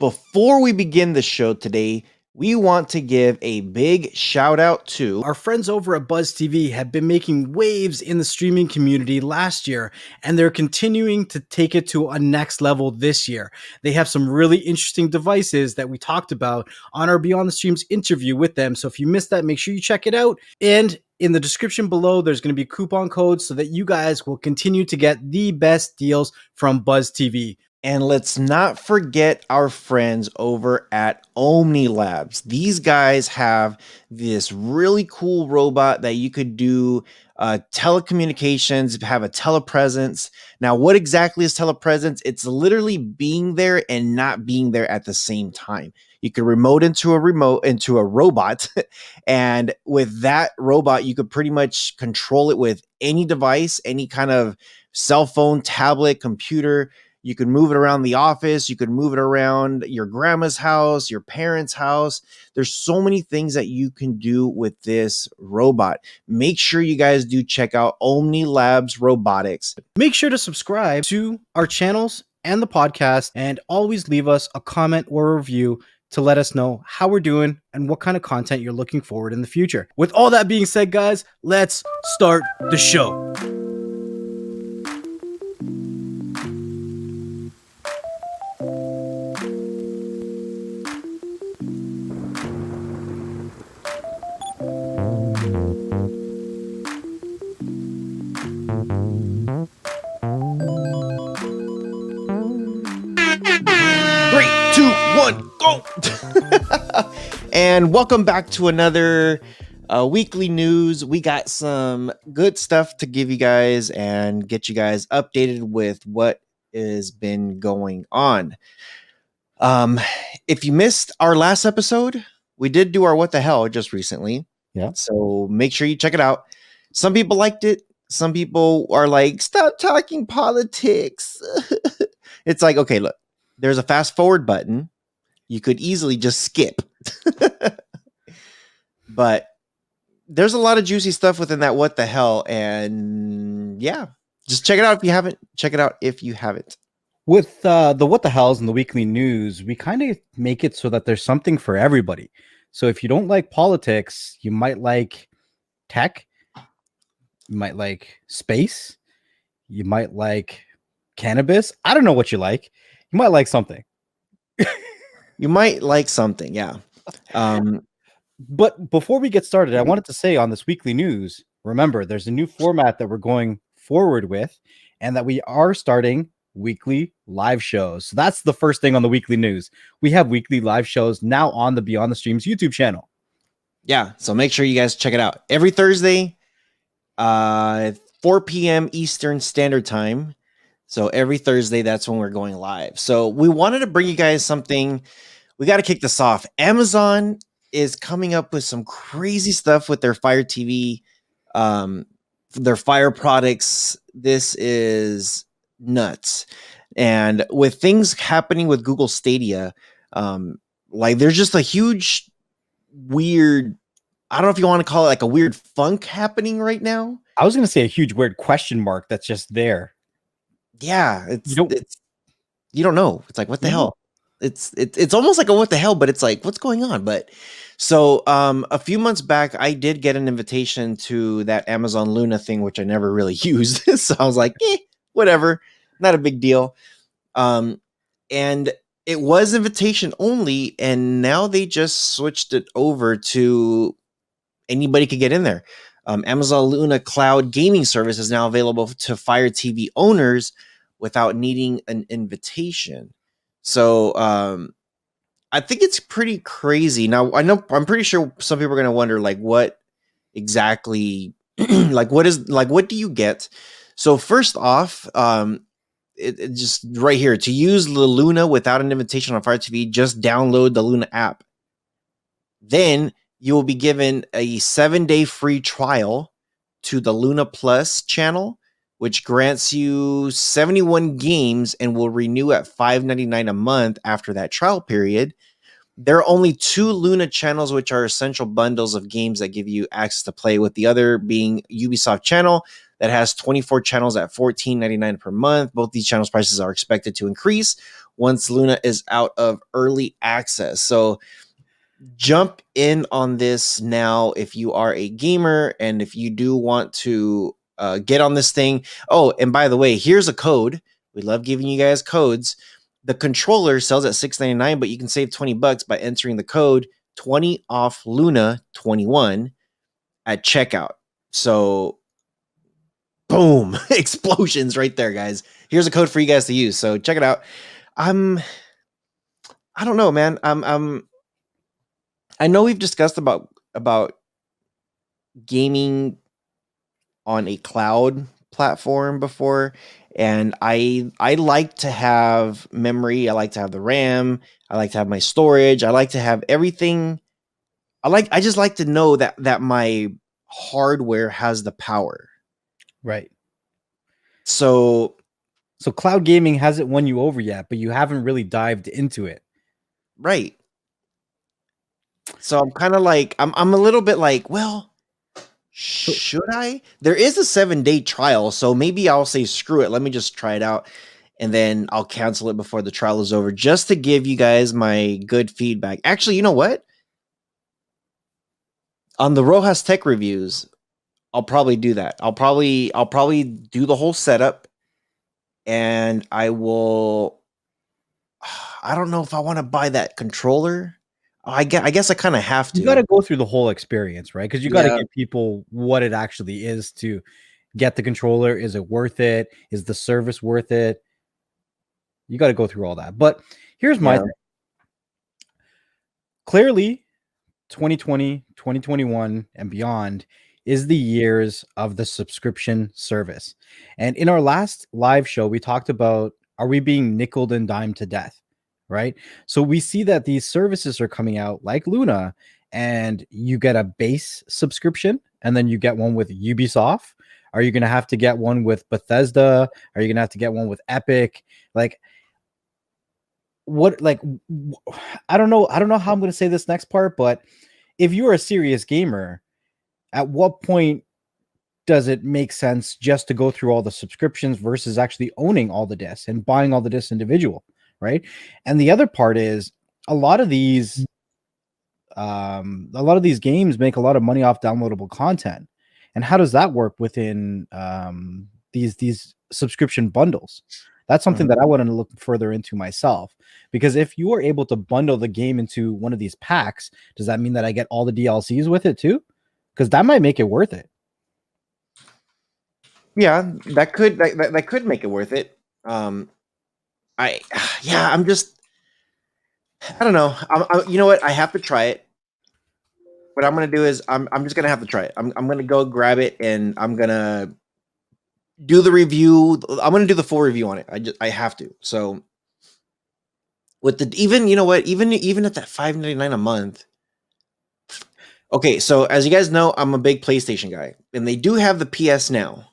Before we begin the show today, we want to give a big shout out to Our friends over at Buzz TV have been making waves in the streaming community last year, and they're continuing to take it to a next level this year. They have some really interesting devices that we talked about on our Beyond the Streams interview with them. So if you missed that, make sure you check it out. And in the description below, there's going to be coupon codes so that you guys will continue to get the best deals from Buzz TV. And let's not forget our friends over at Omni Labs. These guys have this really cool robot that you could do telecommunications, have a telepresence. Now, what exactly is telepresence? It's literally being there and not being there at the same time. You could remote into a robot, and with that robot, you could pretty much control it with any device, any kind of cell phone, tablet, computer. You could move it around the office. You could move it around your grandma's house, your parents' house. There's so many things that you can do with this robot. Make sure you guys do check out Omni Labs Robotics. Make sure to subscribe to our channels and the podcast, and always leave us a comment or a review to let us know how we're doing and what kind of content you're looking forward in the future. With all that being said, guys, let's start the show. Go! And welcome back to another weekly news. We got some good stuff to give you guys and get you guys updated with what has been going on. If you missed our last episode, we did do our what the hell just recently. Yeah. So make sure you check it out. Some people liked it. Some people are like, stop talking politics. It's like, okay, look, there's a fast forward button. You could easily just skip. But there's a lot of juicy stuff within that what the hell. And yeah, just check it out if you haven't. Check it out if you haven't. With the what the hells and the weekly news, we kind of make it so that there's something for everybody. So if you don't like politics, you might like tech, you might like space, you might like cannabis. I don't know what you like. You might like something. You might like something, yeah. But before we get started, I wanted to say on this weekly news, remember, there's a new format that we're going forward with, and that we are starting weekly live shows. So that's the first thing on the weekly news. We have weekly live shows now on the Beyond the Streams YouTube channel. Yeah, so make sure you guys check it out. Every Thursday, 4 p.m. Eastern Standard Time. So every Thursday, that's when we're going live. So we wanted to bring you guys something. We got to kick this off. Amazon is coming up with some crazy stuff with their FireTV, their Fire products. This is nuts. And with things happening with Google Stadia, like there's just a huge, weird, I don't know if you want to call it like a weird funk happening right now. I was going to say a huge weird question mark that's just there. Yeah, you don't know. It's like, what the hell? It's almost like a what the hell, but it's like, what's going on? But so a few months back, I did get an invitation to that Amazon Luna thing, which I never really used. So I was like, whatever, not a big deal. And it was invitation only, and now they just switched it over to anybody could get in there. Amazon Luna Cloud Gaming Service is now available to Fire TV owners without needing an invitation. So I think it's pretty crazy. Now, I'm pretty sure some people are going to wonder, like, what exactly, like, what do you get? So first off, it just right here, to use the Luna without an invitation on Fire TV, just download the Luna app. Then you will be given a 7-day free trial to the Luna Plus channel, which grants you 71 games and will renew at $5.99 a month after that trial period. There are only 2 Luna channels, which are essential bundles of games that give you access to play, with the other being Ubisoft channel that has 24 channels at $14.99 per month. Both these channels prices are expected to increase once Luna is out of early access. So jump in on this now if you are a gamer and if you do want to get on this thing. Oh, and by the way, here's a code. We love giving you guys codes. The controller sells at $6.99, but you can save $20 by entering the code 20 off Luna 21 at checkout. So boom, explosions right there, guys. Here's a code for you guys to use. So check it out. I don't know, man. I know we've discussed about gaming on a cloud platform before, and I like to have memory. I like to have the RAM. I like to have my storage. I like to have everything. I just like to know that my hardware has the power. Right. So Cloud gaming hasn't won you over yet, but you haven't really dived into it. right. So I'm kind of like I'm a little bit like, well, should I? There is a 7-day trial, so maybe I'll say screw it. Let me just try it out, and then I'll cancel it before the trial is over, just to give you guys my good feedback. Actually, you know what? On the Rojas Tech reviews, I'll probably do that. I'll probably do the whole setup, and I will. I don't know if I want to buy that controller. I guess I kind of have You got to to. go through the whole experience, right? Because you got to Yeah. give people what it actually is to get the controller. Is it worth it? Is the service worth it? You got to go through all that. But here's my Yeah. thing. Clearly, 2020, 2021, and beyond is the years of the subscription service. And in our last live show, we talked about, are we being nickeled and dimed to death? Right. So we see that these services are coming out like Luna, and you get a base subscription, and then you get one with Ubisoft. Are you going to have to get one with Bethesda? Are you going to have to get one with Epic? Like, what, like, I don't know how I'm going to say this next part, but if you're a serious gamer, at what point does it make sense just to go through all the subscriptions versus actually owning all the discs and buying all the discs individual, right? And the other part is a lot of these games make a lot of money off downloadable content. And how does that work within these subscription bundles? That's something Mhm. that I want to look further into myself, because if you are able to bundle the game into one of these packs, does that mean that I get all the DLCs with it too? Because that might make it worth it. Yeah, that could make it worth it. I yeah, I don't know. You know what? I have to try it. What I'm gonna do is I'm just gonna have to try it. I'm gonna go grab it and I'm gonna do the review. I'm gonna do the full review on it. I have to. So with the even you know what even at that $5.99 a month. Okay, so as you guys know, I'm a big PlayStation guy, and they do have the PS Now.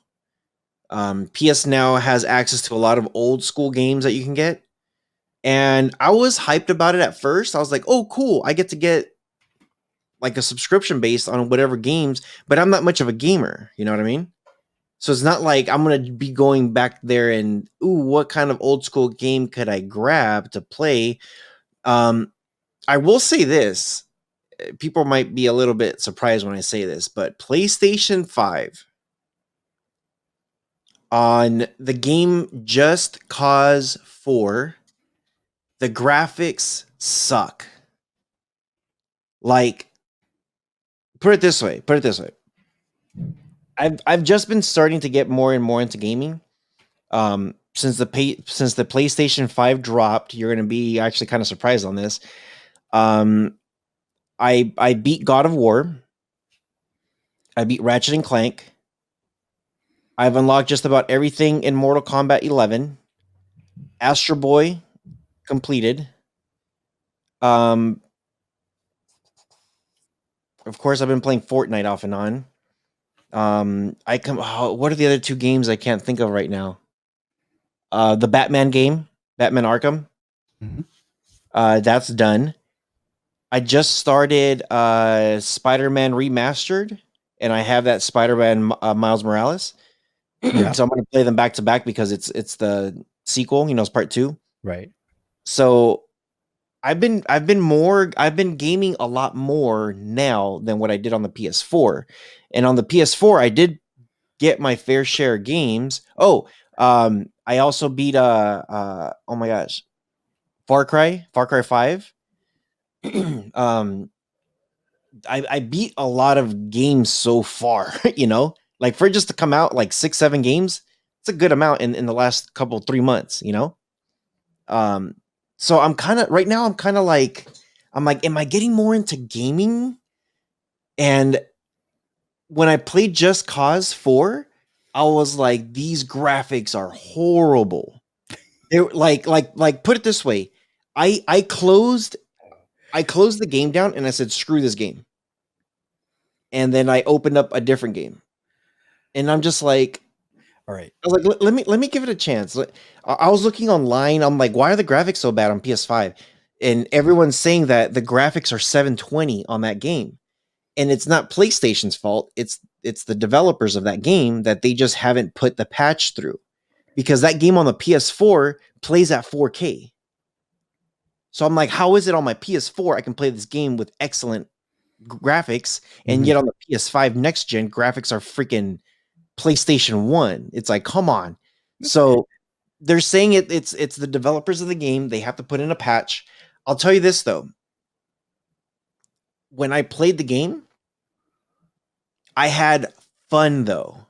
PS Now has access to a lot of old school games that you can get. And I was hyped about it at first. I was like, "Oh, cool! I get to get like a subscription based on whatever games." But I'm not much of a gamer. You know what I mean? So it's not like I'm gonna be going back there and ooh, what kind of old school game could I grab to play? Um, I will say this: people might be a little bit surprised when I say this, but PlayStation 5 on the game Just Cause 4, the graphics suck. Like, put it this way. I've just been starting to get more and more into gaming. Since the PlayStation 5 dropped, you're gonna be actually kind of surprised on this. Um, I beat God of War. I beat Ratchet and Clank. I've unlocked just about everything in Mortal Kombat 11. Astro Boy completed. Um, of course, I've been playing Fortnite off and on. What are the other two games I can't think of right now? The Batman game, Batman Arkham. Mhm. That's done. I just started Spider-Man Remastered, and I have that Spider-Man Miles Morales. Yeah, So I'm going to play them back to back because it's the sequel. You know, it's part two. right. So I've been gaming a lot more now than what I did on the PS4. And on the PS4, I did get my fair share of games. Oh, I also beat oh my gosh, Far Cry 5. um I beat a lot of games so far, you know? Like for it just to come out like 6, 7 games, it's a good amount in the last couple 3 months, you know? Um so I'm kind of right now I'm kind of like I'm like am I getting more into gaming? And when I played Just Cause 4, I was like these graphics are horrible. It like put it this way, I closed the game down and I said screw this game. And then I opened up a different game. And I'm just like All right. I was like let me give it a chance. I was looking online. I'm like why are the graphics so bad on PS5? And everyone's saying that the graphics are 720 on that game. And it's not PlayStation's fault. It's the developers of that game that they just haven't put the patch through. Because that game on the PS4 plays at 4K. So I'm like, how is it on my PS4 I can play this game with excellent graphics, and Mhm. yet on the PS5 next gen graphics are freaking PlayStation 1. It's like, come on. So they're saying it's the developers of the game. They have to put in a patch. I'll tell you this though. When I played the game, I had fun though.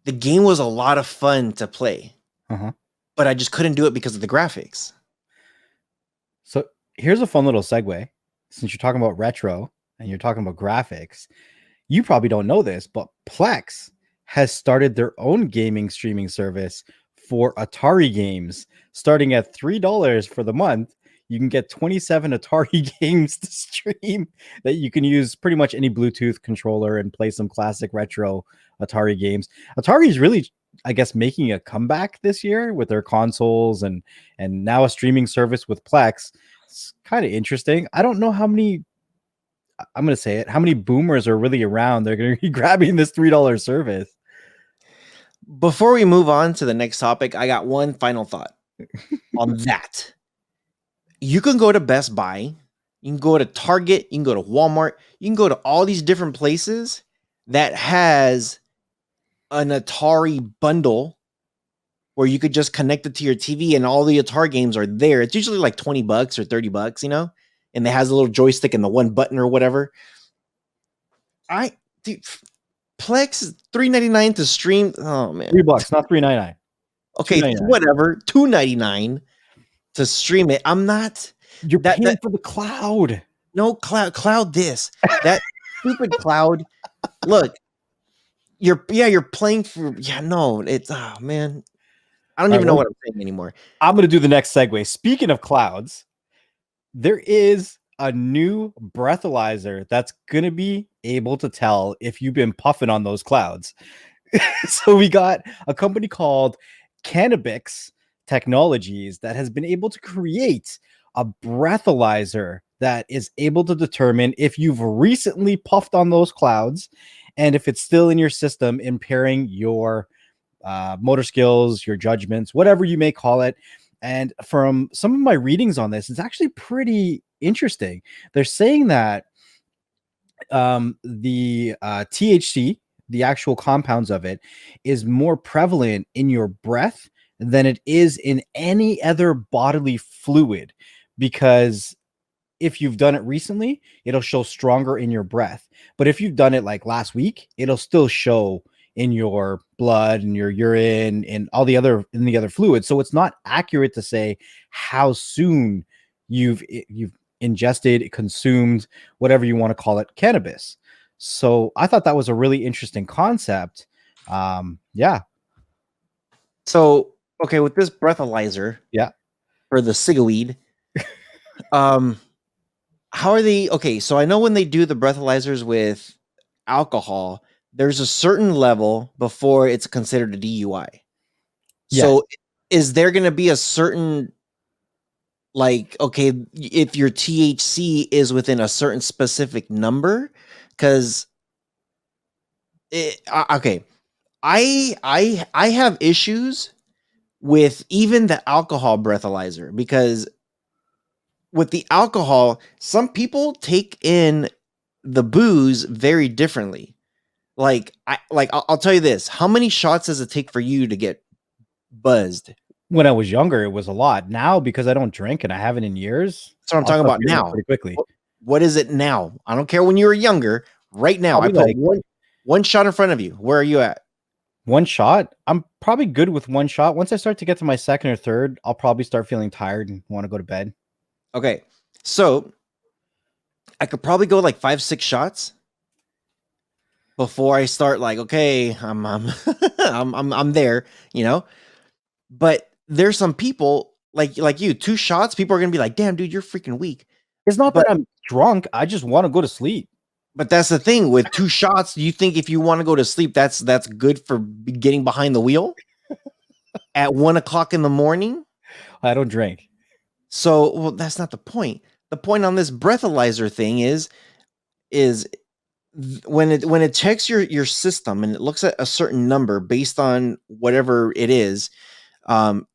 The game was a lot of fun to play, Uh-huh. but I just couldn't do it because of the graphics. So here's a fun little segue. Since you're talking about retro and you're talking about graphics, you probably don't know this, but Plex has started their own gaming streaming service for Atari games. Starting at $3 for the month, you can get 27 Atari games to stream that you can use pretty much any Bluetooth controller and play some classic retro Atari games. Atari is really, I guess, making a comeback this year with their consoles and now a streaming service with Plex. It's kind of interesting. I don't know how many, I'm going to say it, how many boomers are really around. They're going to be grabbing this $3 service. Before we move on to the next topic, I got one final thought on that. You can go to Best Buy, you can go to Target, you can go to Walmart, you can go to all these different places that has an Atari bundle where you could just connect it to your TV and all the Atari games are there. It's usually like 20 bucks or 30 bucks, you know? And it has a little joystick and the one button or whatever. I dude, Plex is $3.99 to stream. Oh man. $3, not $3.99. Okay, $2.99. whatever. $2.99 to stream it. I'm not You're that paying for the cloud. no cloud this. That stupid cloud. Look, you're playing for no, it's oh man. I don't All even right, know well, what I'm saying anymore. I'm going to do the next segue. Speaking of clouds, there is a new breathalyzer that's going to be able to tell if you've been puffing on those clouds. So we got a company called Cannabis Technologies that has been able to create a breathalyzer that is able to determine if you've recently puffed on those clouds and if it's still in your system, impairing your motor skills, your judgments, whatever you may call it. And from some of my readings on this, it's actually pretty interesting. They're saying that the THC, the actual compounds of it, is more prevalent in your breath than it is in any other bodily fluid. Because if you've done it recently, it'll show stronger in your breath. But if you've done it like last week, it'll still show in your blood and your urine and all the other fluids. So it's not accurate to say how soon you've ingested, consumed, whatever you want to call it, cannabis. So I thought that was a really interesting concept. Yeah, So, okay, with this breathalyzer yeah, for the cigweed, um, how are they? Okay, so I know when they do the breathalyzers with alcohol, there's a certain level before it's considered a DUI. yes. So, is there going to be a certain like okay if your THC is within a certain specific number? Because okay, I have issues with even the alcohol breathalyzer, because with the alcohol, some people take in the booze very differently. I'll tell you this: how many shots does it take for you to get buzzed? When I was younger, it was a lot. Now, because I don't drink and I haven't in years, That's what I'm I'll talking start about feeling it now. pretty quickly. What is it now? I don't care when you were younger. Right now, I Probably put like one shot in front of you. Where are you at? one shot. I'm probably good with one shot. Once I start to get to my second or third, I'll probably start feeling tired and want to go to bed. Okay, so I could probably go like 5, 6 shots before I start. Like, okay, I'm I'm there, you know. But there's some people like you, 2 shots. People are gonna be like, "Damn, dude, you're freaking weak." It's not But that I'm drunk. I just want to go to sleep. but that's the thing with 2 shots. You think if you want to go to sleep, that's good for getting behind the wheel at 1 o'clock in the morning? I don't drink. So, well, that's not the point. The point on this breathalyzer thing is when it checks your system and it looks at a certain number based on whatever it is, um,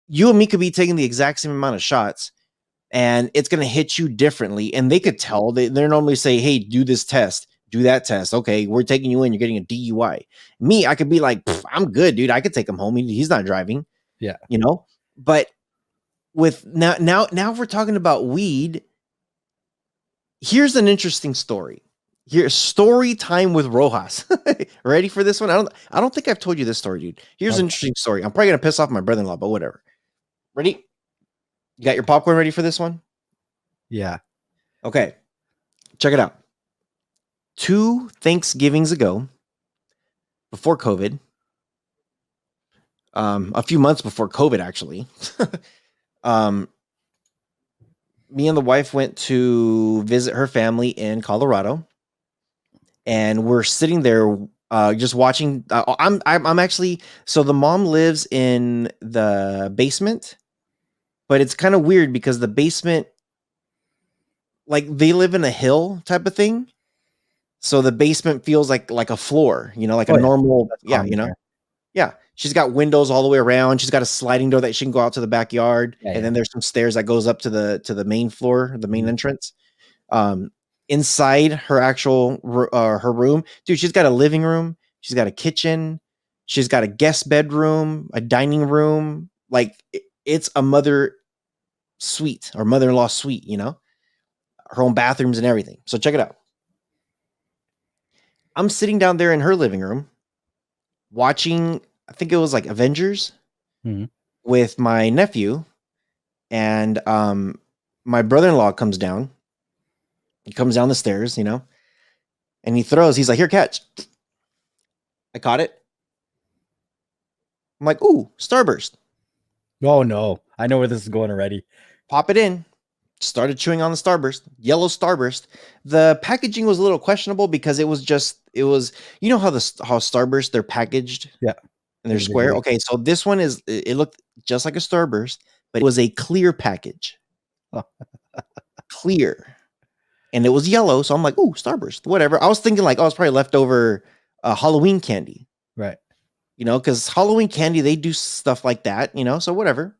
you and me could be taking the exact same amount of shots, and it's going to hit you differently. And they could tell. They normally say, "Hey, do this test, do that test." Okay, we're taking you in. You're getting a DUI. Me, I could be like, "I'm good, dude. I could take him home. He's not driving." Yeah. You know, but with now we're talking about weed. Here's an interesting story. Here's story time with Rojas. Ready for this one? I don't think I've told you this story, dude. Here's an Okay. interesting story. I'm probably gonna piss off my brother-in-law, but whatever. Ready? You got your popcorn ready for this one? Yeah. Okay. Check it out. 2 Thanksgivings ago, before COVID, a few months before COVID, actually, um, me and the wife went to visit her family in Colorado, and we're sitting there just watching. I'm actually, so the mom lives in the basement, but it's kind of weird because the basement, like they live in a hill type of thing, so the basement feels like a floor, like a Oh yeah. normal, That's yeah, common there. yeah. She's got windows all the way around. She's got a sliding door that she can go out to the backyard, Yeah. and Yeah. then there's some stairs that goes up to the main floor, the main Mhm. entrance. Um, Inside her actual her room, dude, she's got a living room. She's got a kitchen. She's got a guest bedroom, a dining room. Like it's a mother suite or mother-in-law suite. Her own bathrooms and everything. So check it out. I'm sitting down there in her living room watching. I think it was like Avengers Mhm. with my nephew, and my brother-in-law comes down. He comes down the stairs, and he's like, "Here, catch." I caught it. I'm like, "Ooh, Starburst." Oh no. I know where this is going already. Pop it in. Started chewing on the Starburst, yellow Starburst. The packaging was a little questionable because it was how Starburst, they're packaged Yeah. and they're square. Individually. Okay, so this one it looked just like a Starburst, but it was a clear package. Oh, Clear. And it was yellow, so I'm like, "Ooh, Starburst." Whatever. I was thinking like, "Oh, it's probably leftover Halloween candy." right. Because Halloween candy, they do stuff like that, so whatever.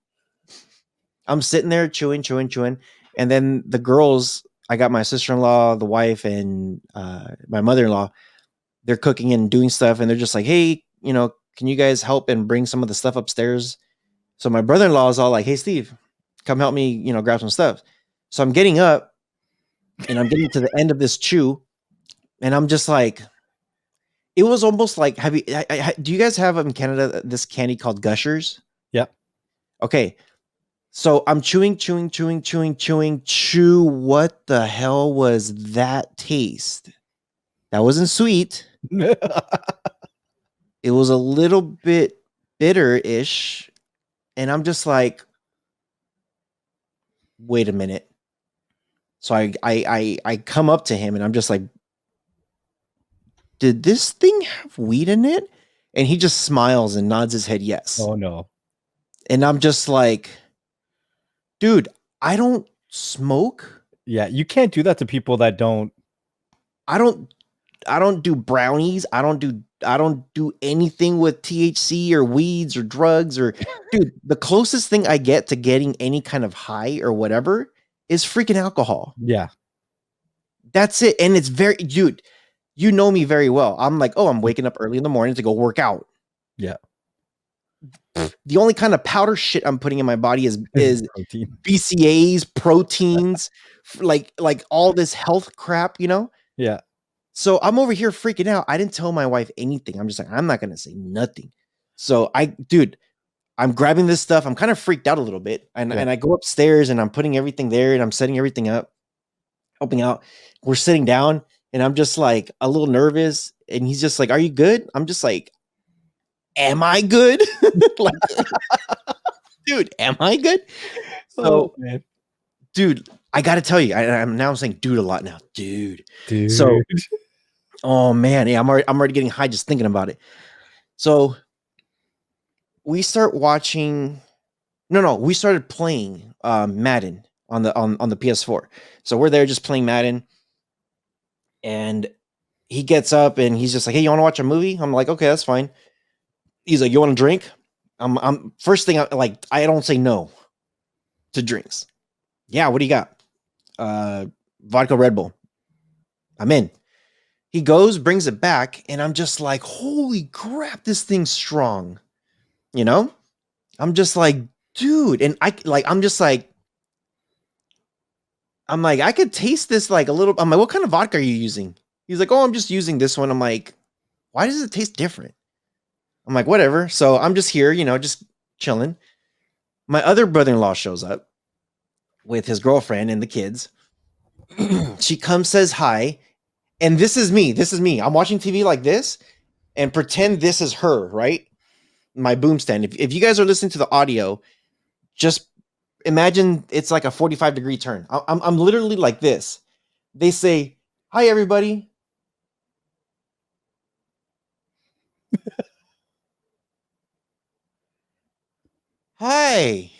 I'm sitting there chewing, chewing, chewing. And then the girls, I got my sister-in-law, the wife, and my mother-in-law, they're cooking and doing stuff. And they're just like, "Hey, can you guys help and bring some of the stuff upstairs?" So my brother-in-law is all like, "Hey, Steve, come help me, grab some stuff." So I'm getting up and I'm getting to the end of this chew. And I'm just like, it was almost like, do you guys have in Canada this candy called Gushers? Yeah. Okay. So I'm chewing, chewing, chewing, chewing, chewing, chew. What the hell was that taste? That wasn't sweet. It was a little bit bitter-ish. And I'm just like, wait a minute. So I come up to him and I'm just like, did this thing have weed in it? And he just smiles and nods his head yes. Oh no. And I'm just like, dude, I don't smoke. Yeah, you can't do that to people that don't. I don't do brownies. I don't do do anything with THC or weeds or drugs or dude, the closest thing I get to getting any kind of high or whatever is freaking alcohol. Yeah. That's it. And it's very dude, you know me very well. I'm like, oh, I'm waking up early in the morning to go work out. Yeah. The only kind of powder shit I'm putting in my body is protein. BCAAs, proteins, like all this health crap, you know? Yeah. So I'm over here freaking out. I didn't tell my wife anything. I'm just like, I'm not gonna say nothing. So I'm grabbing this stuff. I'm kind of freaked out a little bit. And I go upstairs and I'm putting everything there and I'm setting everything up, helping out. We're sitting down and I'm just like a little nervous. And he's just like, are you good? I'm just like, am I good? Like, dude, am I good? So, man. dude, I gotta tell you, I'm now saying dude a lot now. Dude. Dude. So, oh man, yeah, I'm already getting high just thinking about it. So we start watching. No, we started playing Madden on the PS4. So we're there just playing Madden, and he gets up and he's just like, "Hey, you want to watch a movie?" I'm like, "Okay, that's fine." He's like, "You want to drink?" I'm first thing I don't say no to drinks. Yeah, what do you got? Vodka Red Bull. I'm in. He goes, brings it back, and I'm just like, holy crap, this thing's strong. You know? I'm just like, dude, and I'm like, I could taste this like a little. I'm like, what kind of vodka are you using? He's like, oh, I'm just using this one. I'm like, why does it taste different? I'm like, whatever. So I'm just here, just chilling. My other brother-in-law shows up with his girlfriend and the kids. She comes, says hi, and this is me. This is me. I'm watching TV like this, and pretend this is her, right? My boom stand. If you guys are listening to the audio, just imagine it's like a 45-degree turn. I'm literally like this. They say, "Hi, everybody." Hi.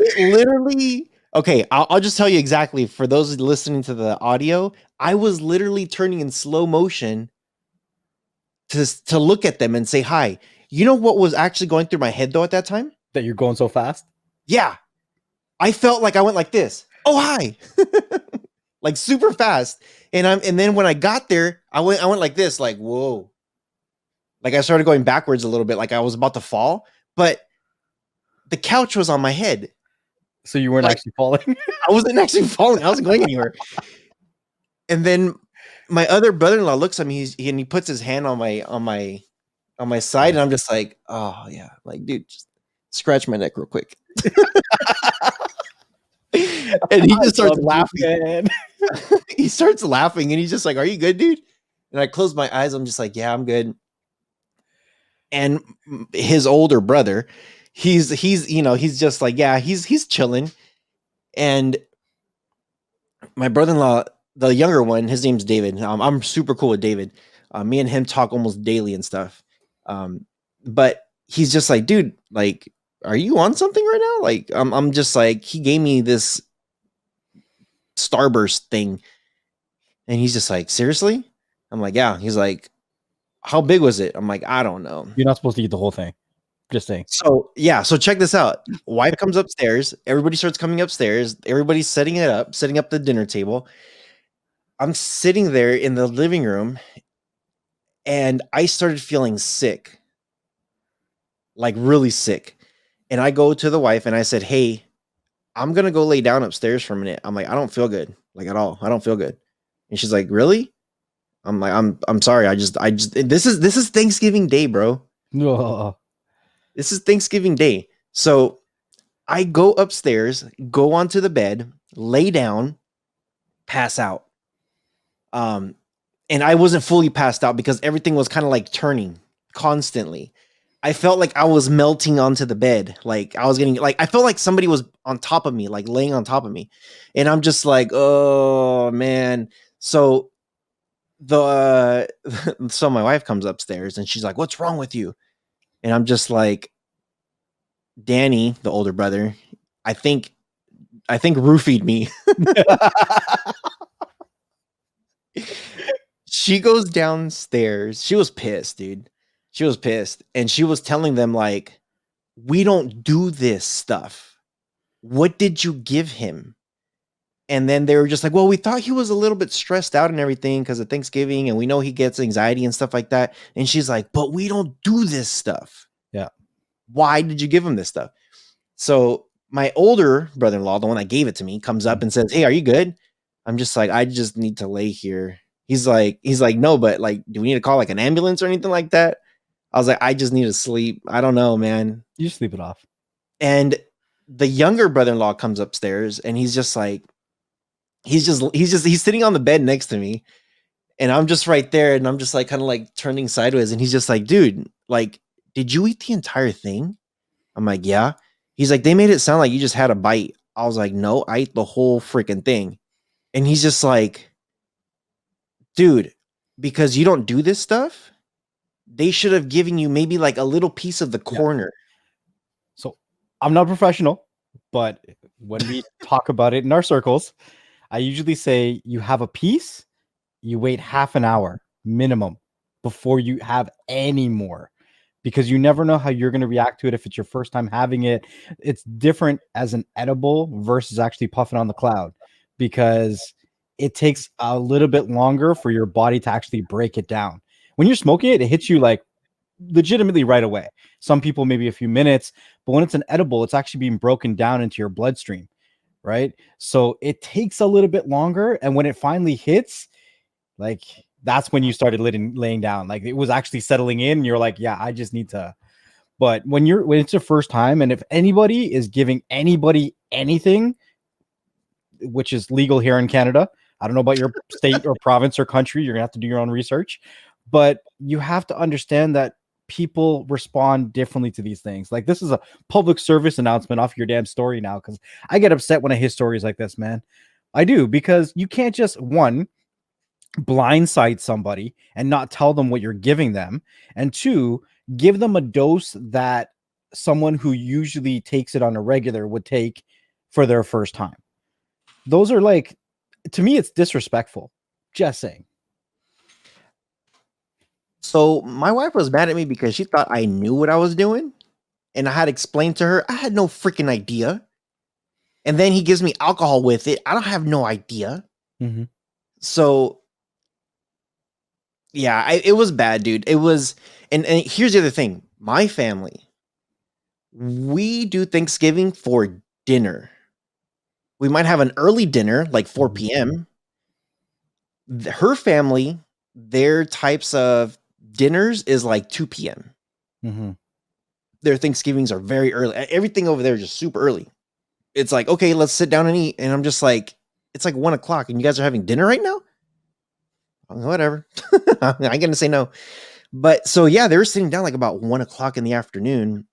It literally. Okay, I'll just tell you exactly for those listening to the audio. I was literally turning in slow motion to look at them and say hi. You know what was actually going through my head though at that time? That you're going so fast? Yeah. I felt like I went like this. Oh, hi. Like super fast. And then when I got there, I went like this, like, whoa. Like I started going backwards a little bit, like I was about to fall, but the couch was on my head. So you weren't actually falling? I wasn't actually falling. I wasn't going anywhere. And then my other brother-in-law looks at me, and he puts his hand on my side, and I'm just like, oh yeah, like dude, just scratch my neck real quick. And he just starts laughing. He starts laughing, and he's just like, "Are you good, dude?" And I close my eyes. I'm just like, "Yeah, I'm good." And his older brother, he's just like, yeah, he's chilling. And my brother-in-law, the younger one, his name's David. I'm super cool with David. Me and him talk almost daily and stuff. But he's just like, dude, like, are you on something right now? Like, I'm just like, he gave me this Starburst thing, and he's just like, seriously? I'm like, yeah. He's like, how big was it? I'm like, I don't know. You're not supposed to eat the whole thing. Just saying. So yeah, so check this out. Wife comes upstairs. Everybody starts coming upstairs. Everybody's setting up the dinner table. I'm sitting there in the living room, and I started feeling sick, like really sick. And I go to the wife and I said, "Hey, I'm gonna go lay down upstairs for a minute." I'm like, I don't feel good, like at all. I don't feel good. And she's like, "Really?" I'm like, I'm sorry. I just this is Thanksgiving Day, bro. This is Thanksgiving Day. So I go upstairs, go onto the bed, lay down, pass out. And I wasn't fully passed out because everything was kind of like turning constantly. I felt like I was melting onto the bed. Like I was getting like I felt like somebody was on top of me, like laying on top of me. And I'm just like, oh man. So so my wife comes upstairs and she's like, "What's wrong with you?" And I'm just like, Danny, the older brother, I think roofied me. she goes downstairs. She was pissed, dude. She was pissed. And she was telling them, like, we don't do this stuff. What did you give him? And then they were just like, well, we thought he was a little bit stressed out and everything because of Thanksgiving. And we know he gets anxiety and stuff like that. And she's like, but we don't do this stuff. Yeah. Why did you give him this stuff? So my older brother-in-law, the one that gave it to me, comes up and says, hey, are you good? I'm just like, I just need to lay here. He's like, no, but like, do we need to call like an ambulance or anything like that? I was like, I just need to sleep. I don't know, man. You sleep it off. And the younger brother-in-law comes upstairs and he's just like, he's sitting on the bed next to me. And I'm just right there. And I'm just like, kind of like turning sideways. And he's just like, dude, like, did you eat the entire thing? I'm like, yeah. He's like, they made it sound like you just had a bite. I was like, no, I ate the whole freaking thing. And he's just like, dude, because you don't do this stuff, they should have given you maybe like a little piece of the corner. So I'm not a professional, but when we talk about it in our circles, I usually say you have a piece, you wait half an hour minimum before you have any more, because you never know how you're going to react to it. If it's your first time having it, it's different as an edible versus actually puffing on the cloud, because it takes a little bit longer for your body to actually break it down. When you're smoking it, it hits you like legitimately right away. Some people maybe a few minutes, but when it's an edible, it's actually being broken down into your bloodstream, right? So it takes a little bit longer, and when it finally hits, like that's when you started laying down. Like it was actually settling in, and you're like, yeah, I just need to. But when it's your first time, and if anybody is giving anybody anything, which is legal here in Canada, I don't know about your state or province or country, you're gonna have to do your own research, but you have to understand that people respond differently to these things. Like, this is a public service announcement off your damn story now, because I get upset when I hear stories like this, man. I do, because you can't just blindside somebody and not tell them what you're giving them, and two, give them a dose that someone who usually takes it on a regular would take for their first time. Those are like, to me, it's disrespectful. Just saying. So my wife was mad at me because she thought I knew what I was doing, and I had explained to her I had no freaking idea. And then he gives me alcohol with it. I don't have no idea. Mm-hmm. So yeah, it was bad, dude. It was, and here's the other thing. My family, we do Thanksgiving for dinner. We might have an early dinner, like 4 p.m. Her family, their types of dinners is like 2 p.m. Mm-hmm. Their Thanksgivings are very early. Everything over there is just super early. It's like, okay, let's sit down and eat. And I'm just like, it's like 1 o'clock and you guys are having dinner right now? Whatever. I ain't gonna say no. But so yeah, they were sitting down like about 1 o'clock in the afternoon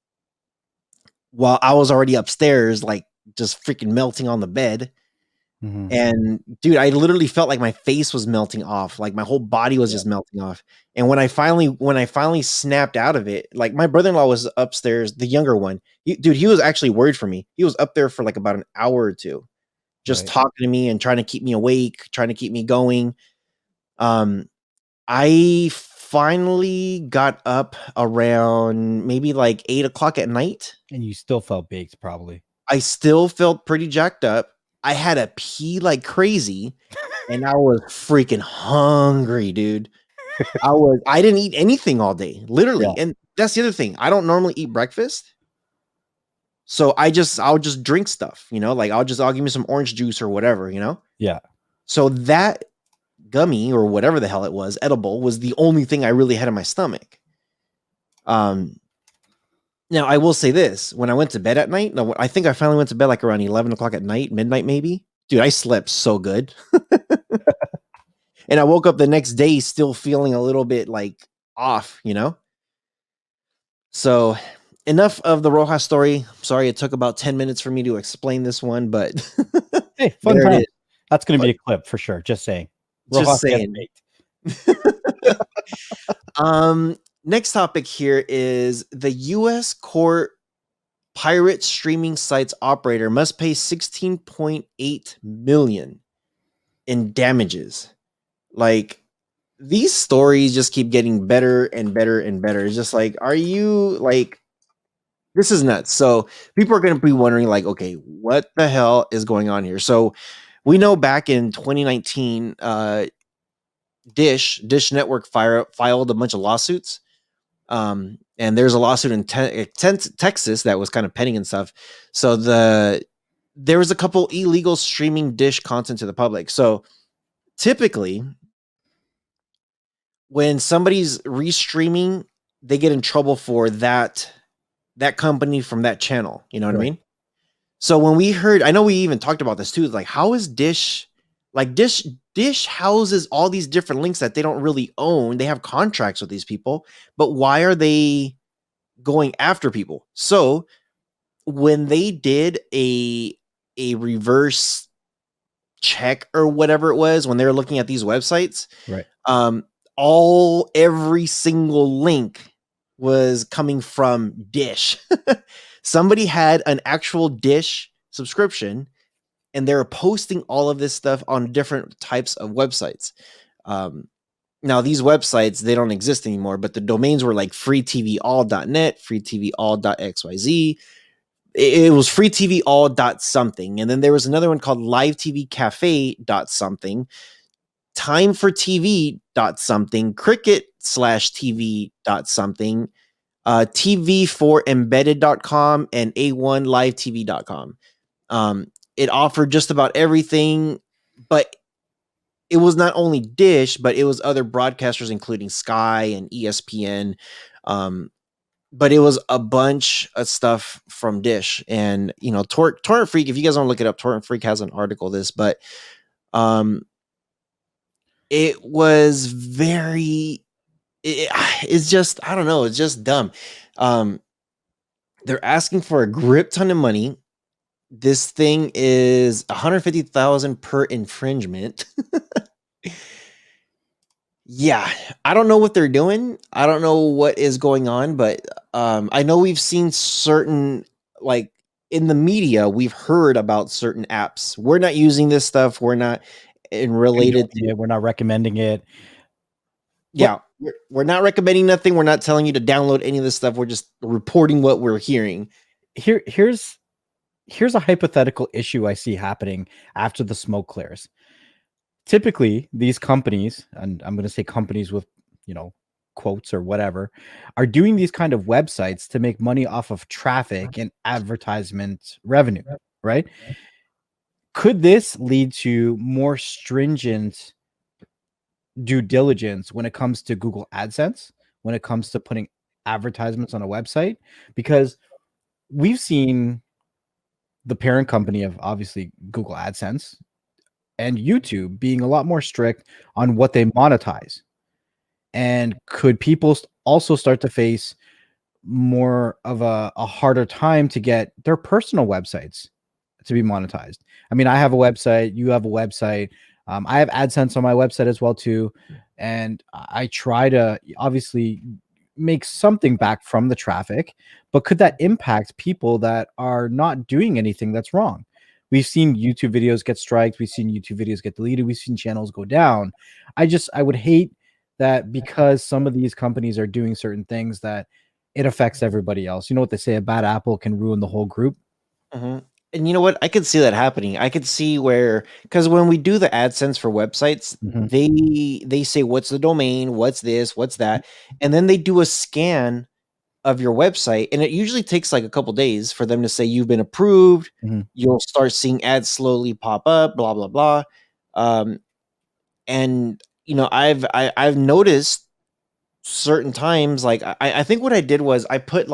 while I was already upstairs, like just freaking melting on the bed. Mm-hmm. And dude, I literally felt like my face was melting off, like my whole body was just melting off. And when I finally snapped out of it, like my brother-in-law was upstairs, the younger one. He was actually worried for me. He was up there for like about an hour or two, just talking to me and trying to keep me awake, trying to keep me going. I finally got up around maybe like 8 o'clock at night. And you still felt baked, probably. I still felt pretty jacked up. I had to pee like crazy, and I was freaking hungry, dude. I didn't eat anything all day, literally. Yeah. And that's the other thing. I don't normally eat breakfast. So I'll just drink stuff, like I'll give me some orange juice or whatever, Yeah. So that gummy or whatever the hell it was, edible, was the only thing I really had in my stomach. Now I will say this: when I went to bed at night, I think I finally went to bed like around 11 o'clock at night, midnight maybe. Dude, I slept so good. And I woke up the next day still feeling a little bit like off, So enough of the Rojas story. Sorry, it took about 10 minutes for me to explain this one, but hey, fun time. That's going to be a clip for sure. Just saying. Just saying. Next topic here is the U.S. court pirate streaming sites operator must pay $16.8 million in damages. Like, these stories just keep getting better and better and better. It's just like, are you like, this is nuts. So people are going to be wondering, like, okay, what the hell is going on here? So we know back in 2019, Dish Network filed a bunch of lawsuits. And there's a lawsuit in Texas that was kind of pending and stuff. So there was a couple illegal streaming Dish content to the public. So typically, when somebody's restreaming, they get in trouble for that company from that channel. You know what I mean? So when we heard, I know we even talked about this too. Like, how is Dish, like Dish houses all these different links that they don't really own. They have contracts with these people, but why are they going after people? So when they did a reverse check or whatever it was, when they were looking at these websites, Right. Every single link was coming from Dish. Somebody had an actual Dish subscription and they were posting all of this stuff on different types of websites. Now these websites, they don't exist anymore, but the domains were like freetvall.net, freetvall.xyz. It was freetvall.something. And then there was another one called livetvcafe.something, timefortv.something, cricket/tv.something, tv4embedded.com, and a1livetv.com. It offered just about everything, but it was not only Dish, but it was other broadcasters, including Sky and ESPN. But it was a bunch of stuff from Dish. And, you know, Torrent Freak, if you guys want to look it up, Torrent Freak has an article this, but it was it's just, I don't know, it's just dumb. They're asking for a grip ton of money. This thing is 150,000 per infringement. Yeah, I don't know what they're doing. I don't know what is going on, but I know we've seen certain, like in the media, we've heard about certain apps. We're not using this stuff. We're not related to it. We're not recommending it. Yeah, we're not recommending nothing. We're not telling you to download any of this stuff. We're just reporting what we're hearing. Here's a hypothetical issue I see happening after the smoke clears. Typically, these companies, and I'm going to say companies with, quotes or whatever, are doing these kind of websites to make money off of traffic and advertisement revenue, right? Could this lead to more stringent due diligence when it comes to Google AdSense, when it comes to putting advertisements on a website? Because we've seen the parent company of obviously Google AdSense and YouTube being a lot more strict on what they monetize. And could people also start to face more of a harder time to get their personal websites to be monetized? I mean, I have a website, you have a website. I have AdSense on my website as well too. And I try to obviously make something back from the traffic, but could that impact people that are not doing anything that's wrong? We've seen YouTube videos get striked. We've seen YouTube videos get deleted. We've seen channels go down. I would hate that because some of these companies are doing certain things that it affects everybody else. You know what they say, a bad apple can ruin the whole group. Mm-hmm. And you know what? I could see that happening. I could see where, because when we do the AdSense for websites, they say, what's the domain? What's this? What's that? And then they do a scan of your website. And it usually takes like a couple days for them to say you've been approved. You'll start seeing ads slowly pop up, blah, blah, blah. And, you know, I've noticed certain times, like I think what I did was I put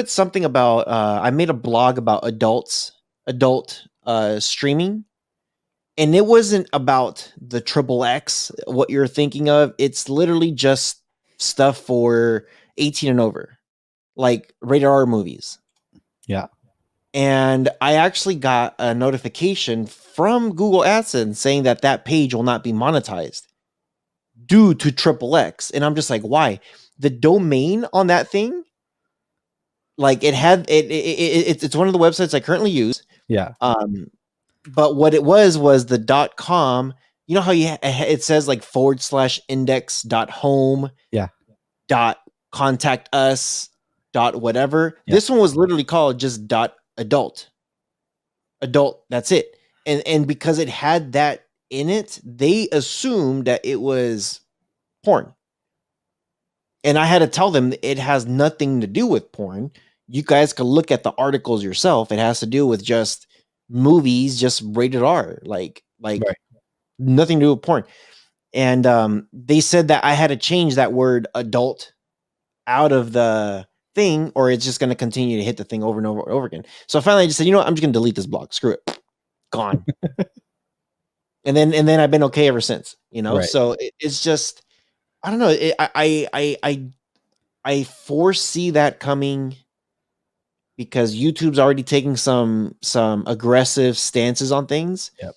something about I made a blog about adult streaming, and it wasn't about the triple X, what you're thinking of. It's literally just stuff for 18 and over, like rated R movies. Yeah. And I actually got a notification from Google AdSense saying that page will not be monetized due to triple X. And I'm just like, why? The domain on that thing, like it's one of the websites I currently use. Yeah. But what it was the .com you know how it says like /index.home Yeah. .contact us .whatever. Yeah. This one was literally called just .adult. Adult, that's it. And because it had that in it, they assumed that it was porn. And I had to tell them it has nothing to do with porn. You guys can look at the articles yourself. It has to do with just movies, just rated R, like Right. nothing to do with porn. And they said that I had to change that word adult out of the thing, or it's just going to continue to hit the thing over and over and over again. So finally, I just said, you know what? I'm just going to delete this blog. Screw it, gone. and then I've been okay ever since. You know, Right. so it's just I don't know. I foresee that coming because YouTube's already taking some aggressive stances on things. Yep.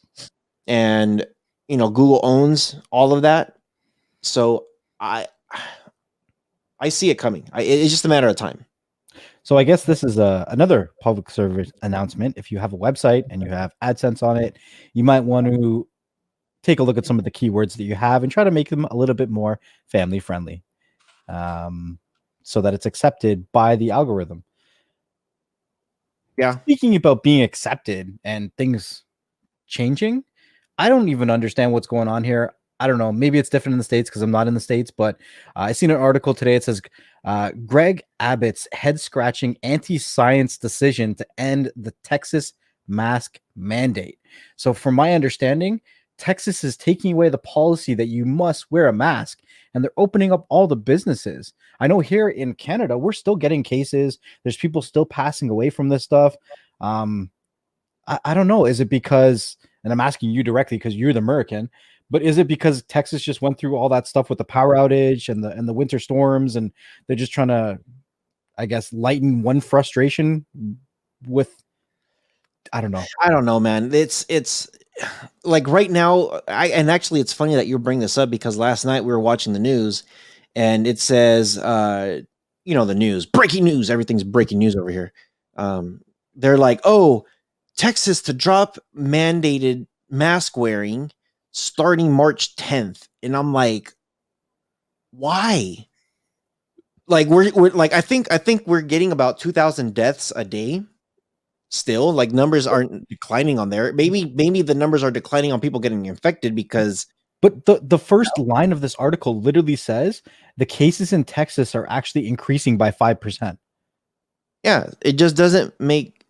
And Google owns all of that. So I see it coming. It's just a matter of time. So I guess this is another public service announcement. If you have a website and you have AdSense on it, you might want to take a look at some of the keywords that you have and try to make them a little bit more family friendly, so that it's accepted by the algorithm. Yeah. Speaking about being accepted and things changing, I don't even understand what's going on here. I don't know. Maybe it's different in the States because I'm not in the States, but I seen an article today. It says Greg Abbott's head-scratching anti-science decision to end the Texas mask mandate. So from my understanding, Texas is taking away the policy that you must wear a mask, and they're opening up all the businesses. I know here in Canada, we're still getting cases. There's people still passing away from this stuff. I don't know. Is it because, and I'm asking you directly because you're the American, but is it because Texas just went through all that stuff with the power outage and the winter storms, and they're just trying to, I guess, lighten one frustration with, I don't know. I don't know, man. It's like right now, and actually it's funny that you bring this up because last night we were watching the news and it says the news, breaking news, everything's breaking news over here. They're like, oh, Texas to drop mandated mask wearing starting March 10th. And I'm like, why? Like we're like I think we're getting about 2,000 deaths a day. Still, like numbers aren't declining on there. Maybe the numbers are declining on people getting infected because But the first line of this article literally says the cases in Texas are actually increasing by 5%. yeah, it just doesn't make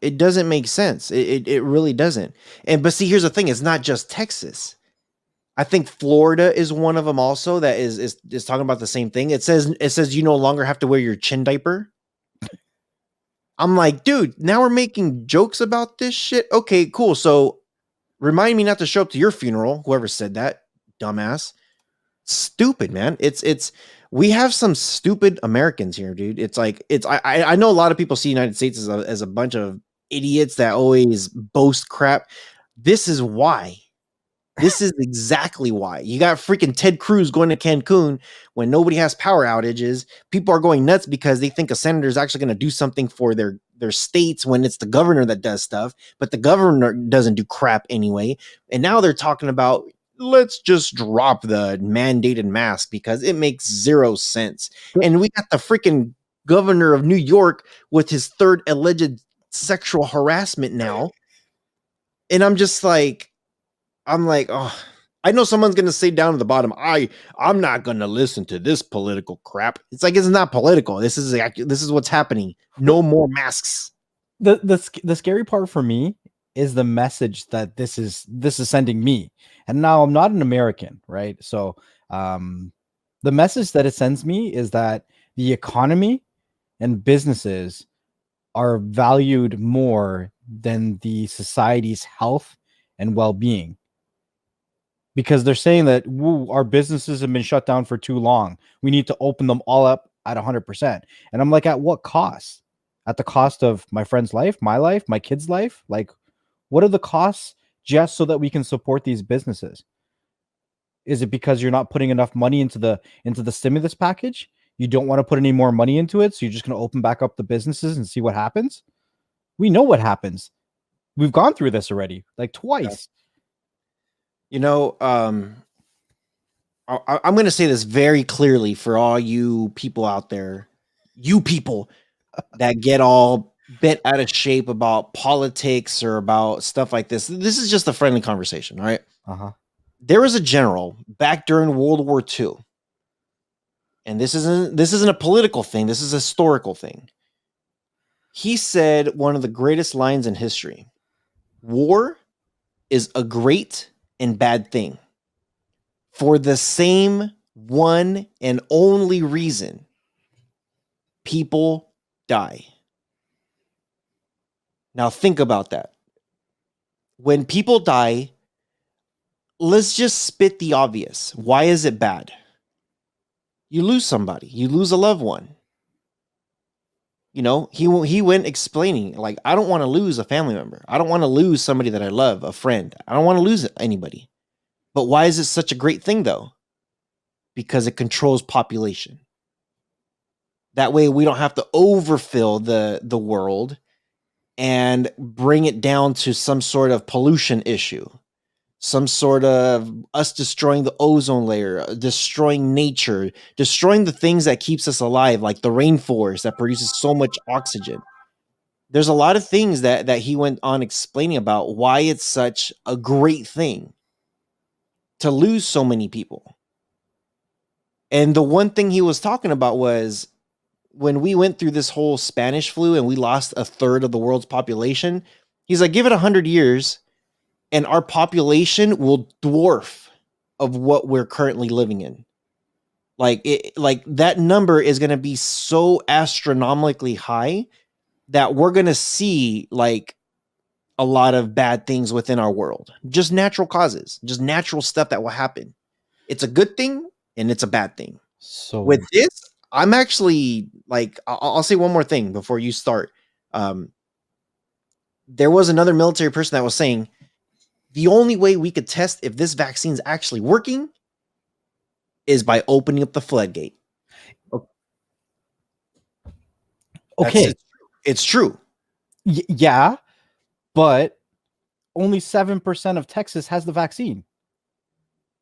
sense. It really doesn't. But see, here's the thing: it's not just Texas. I think Florida is one of them also that is talking about the same thing. It says you no longer have to wear your chin diaper. I'm like, dude, now we're making jokes about this shit. Okay, cool. So remind me not to show up to your funeral. Whoever said that, dumbass. Stupid, man. It's we have some stupid Americans here, dude. It's like I know a lot of people see United States as a bunch of idiots that always boast crap. This is why. This is exactly why. You got freaking Ted Cruz going to Cancun when nobody has power outages. People are going nuts because they think a senator is actually going to do something for their states when it's the governor that does stuff, but the governor doesn't do crap anyway. And now they're talking about let's just drop the mandated mask because it makes zero sense. And we got the freaking governor of New York with his third alleged sexual harassment now. And I'm like, oh, I know someone's gonna say down at the bottom, I'm not gonna listen to this political crap. It's like it's not political. This is what's happening. No more masks. The scary part for me is the message that this is sending me. And now I'm not an American, right? So the message that it sends me is that the economy and businesses are valued more than the society's health and well-being. Because they're saying that our businesses have been shut down for too long. We need to open them all up at 100%. And I'm like, at what cost? At the cost of my friend's life, my kid's life? Like, what are the costs just so that we can support these businesses? Is it because you're not putting enough money into the stimulus package? You don't want to put any more money into it, so you're just going to open back up the businesses and see what happens? We know what happens. We've gone through this already, like twice. You know, I'm going to say this very clearly for all you people out there, you people that get all bent out of shape about politics or about stuff like this. This is just a friendly conversation, all right? Uh-huh. There was a general back during World War II, and this isn't a political thing. This is a historical thing. He said one of the greatest lines in history: "War is a great and bad thing for the same one and only reason: people die." Now think about that. When people die, let's just spit the obvious. Why is it bad? You lose somebody, you lose a loved one. You know, he went explaining, like, I don't want to lose a family member. I don't want to lose somebody that I love, a friend. I don't want to lose anybody. But why is it such a great thing though? Because it controls population. That way we don't have to overfill the world and bring it down to some sort of pollution issue, some sort of us destroying the ozone layer, destroying nature, destroying the things that keeps us alive, like the rainforest that produces so much oxygen. There's a lot of things that he went on explaining about why it's such a great thing to lose so many people. And the one thing he was talking about was when we went through this whole Spanish flu and we lost a third of the world's population, he's like, give it 100 years and our population will dwarf of what we're currently living in. Like that number is going to be so astronomically high that we're going to see like a lot of bad things within our world. Just natural causes, just natural stuff that will happen. It's a good thing and it's a bad thing. So With this, I'm actually like, I'll say one more thing before you start. There was another military person that was saying the only way we could test if this vaccine is actually working is by opening up the floodgate. okay, It's true. yeah, but only 7% of Texas has the vaccine.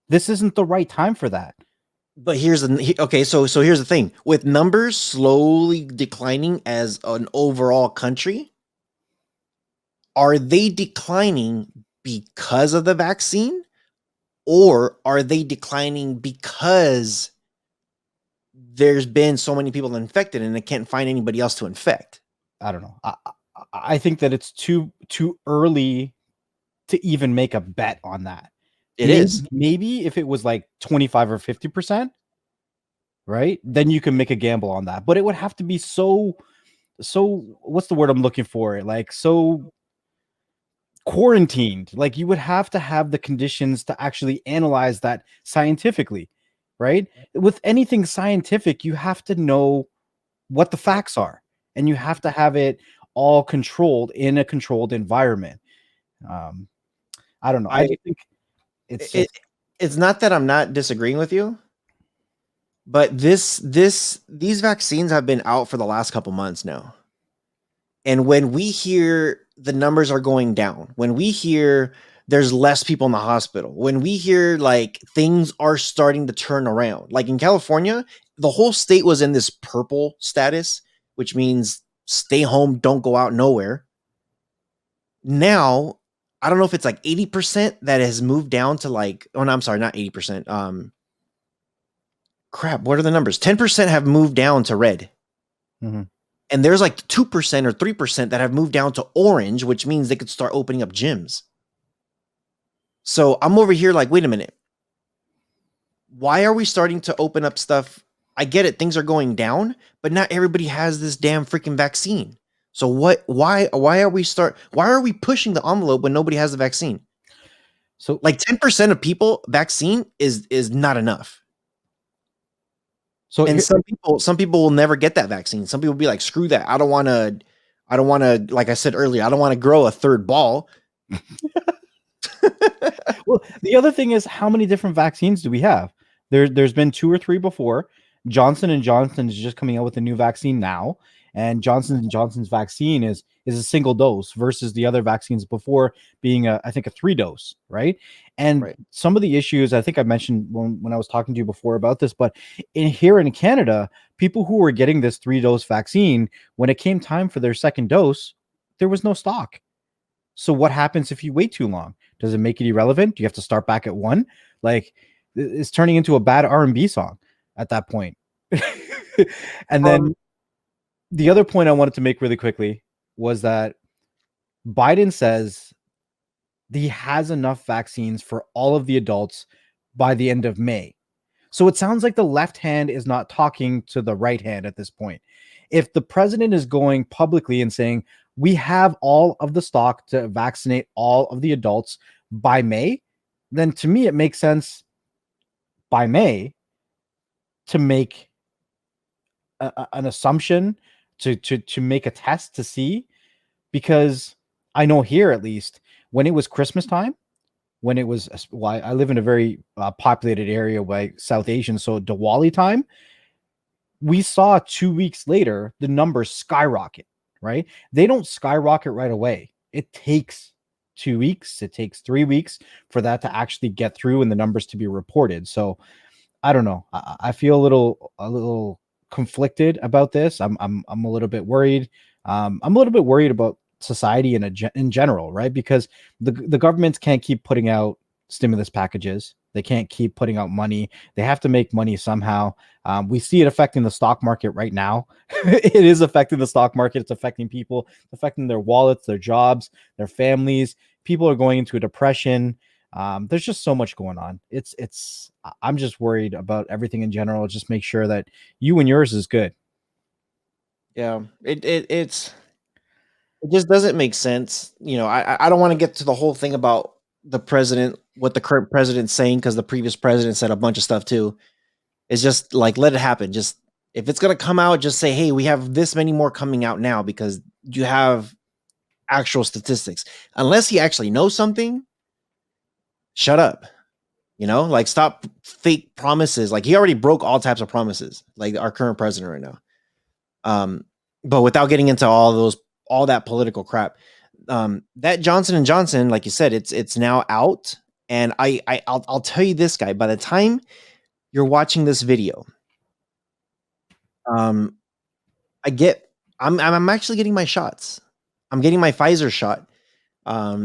This isn't the right time for that. But here's so here's the thing. With numbers slowly declining as an overall country, are they declining because of the vaccine, or are they declining because there's been so many people infected and they can't find anybody else to infect? I don't know. I think that it's too early to even make a bet on that. It is. Maybe if it was like 25 or 50%, right? Then you can make a gamble on that. But it would have to be so what's the word I'm looking for? Like so quarantined. Like you would have to have the conditions to actually analyze that scientifically, right? With anything scientific, you have to know what the facts are and you have to have it all controlled in a controlled environment. I don't know. I just think it's not that I'm not disagreeing with you, but these vaccines have been out for the last couple months now. And when we hear the numbers are going down, when we hear there's less people in the hospital, when we hear like things are starting to turn around, like in California, the whole state was in this purple status, which means stay home, don't go out nowhere. Now, I don't know if it's like 80% that has moved down to like, oh no, I'm sorry, not 80%. Crap, what are the numbers? 10% have moved down to red. Mm-hmm. And there's like 2% or 3% that have moved down to orange, which means they could start opening up gyms. So I'm over here like, wait a minute. Why are we starting to open up stuff? I get it, things are going down, but not everybody has this damn freaking vaccine. So why are we pushing the envelope when nobody has the vaccine? So like 10% of people vaccine is not enough. So and some people will never get that vaccine. Some people will be like, screw that. I don't want to, like I said earlier, I don't want to grow a third ball. Well, the other thing is, how many different vaccines do we have? There's been 2 or 3 before. Johnson & Johnson is just coming out with a new vaccine now. and Johnson & Johnson's vaccine is a single dose versus the other vaccines before being I think a 3-dose, right? And Right. some of the issues I think I mentioned when I was talking to you before about this, but here in Canada, people who were getting this 3-dose vaccine, when it came time for their second dose, there was no stock. So what happens if you wait too long? Does it make it irrelevant? Do you have to start back at 1? Like, it's turning into a bad R&B song at that point. And then the other point I wanted to make really quickly was that Biden says he has enough vaccines for all of the adults by the end of May. So it sounds like the left hand is not talking to the right hand at this point. If the president is going publicly and saying, we have all of the stock to vaccinate all of the adults by May, then to me, it makes sense by May to make an assumption, to make a test to see, because I know here, at least when it was Christmas time, when it was, well, I live in a very populated area by South Asian, so Diwali time, we saw 2 weeks later the numbers skyrocket, right? They don't skyrocket right away. It takes 2 weeks, it takes 3 weeks for that to actually get through and the numbers to be reported. So I don't know. I feel a little conflicted about this. I'm a little bit worried. I'm a little bit worried about society in general, right? Because the governments can't keep putting out stimulus packages. They can't keep putting out money. They have to make money somehow. We see it affecting the stock market right now. It is affecting the stock market. It's affecting people, it's affecting their wallets, their jobs, their families. People are going into a depression. There's just so much going on. I'm just worried about everything in general. Just make sure that you and yours is good. Yeah, it just doesn't make sense. I don't want to get to the whole thing about the president, what the current president's saying, because the previous president said a bunch of stuff too. It's just like, let it happen. Just, if it's gonna come out, just say, hey, we have this many more coming out now, because you have actual statistics. Unless he actually knows something, shut up. Like, stop fake promises. Like, he already broke all types of promises, like our current president right now. But without getting into all that political crap, that Johnson & Johnson, like you said, it's now out. And I'll tell you this, guy, by the time you're watching this video, I'm actually getting my shots. I'm getting my Pfizer shot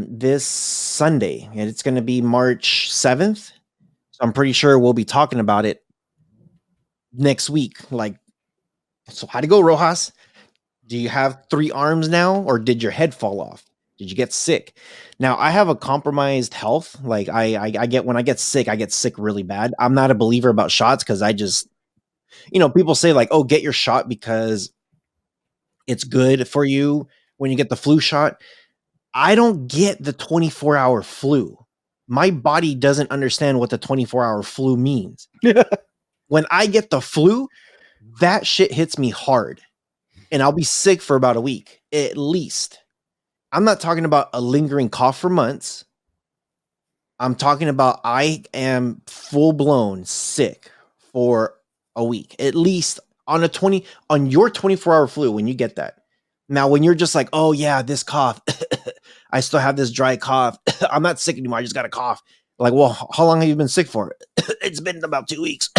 this Sunday, and it's going to be March 7th. So I'm pretty sure we'll be talking about it next week. Like, so how'd it go, Rojas? Do you have 3 arms now, or did your head fall off? Did you get sick? Now, I have a compromised health. Like, I get, when I get sick really bad. I'm not a believer about shots, because I just, people say like, oh, get your shot because it's good for you when you get the flu shot. I don't get the 24-hour flu. My body doesn't understand what the 24-hour flu means. When I get the flu, that shit hits me hard, and I'll be sick for about a week at least. I'm not talking about a lingering cough for months. I'm talking about I am full blown sick for a week, at least on your 24-hour flu when you get that. Now, when you're just like, oh yeah, this cough, I still have this dry cough. I'm not sick anymore. I just got a cough. Like, well, how long have you been sick for? It's been about 2 weeks.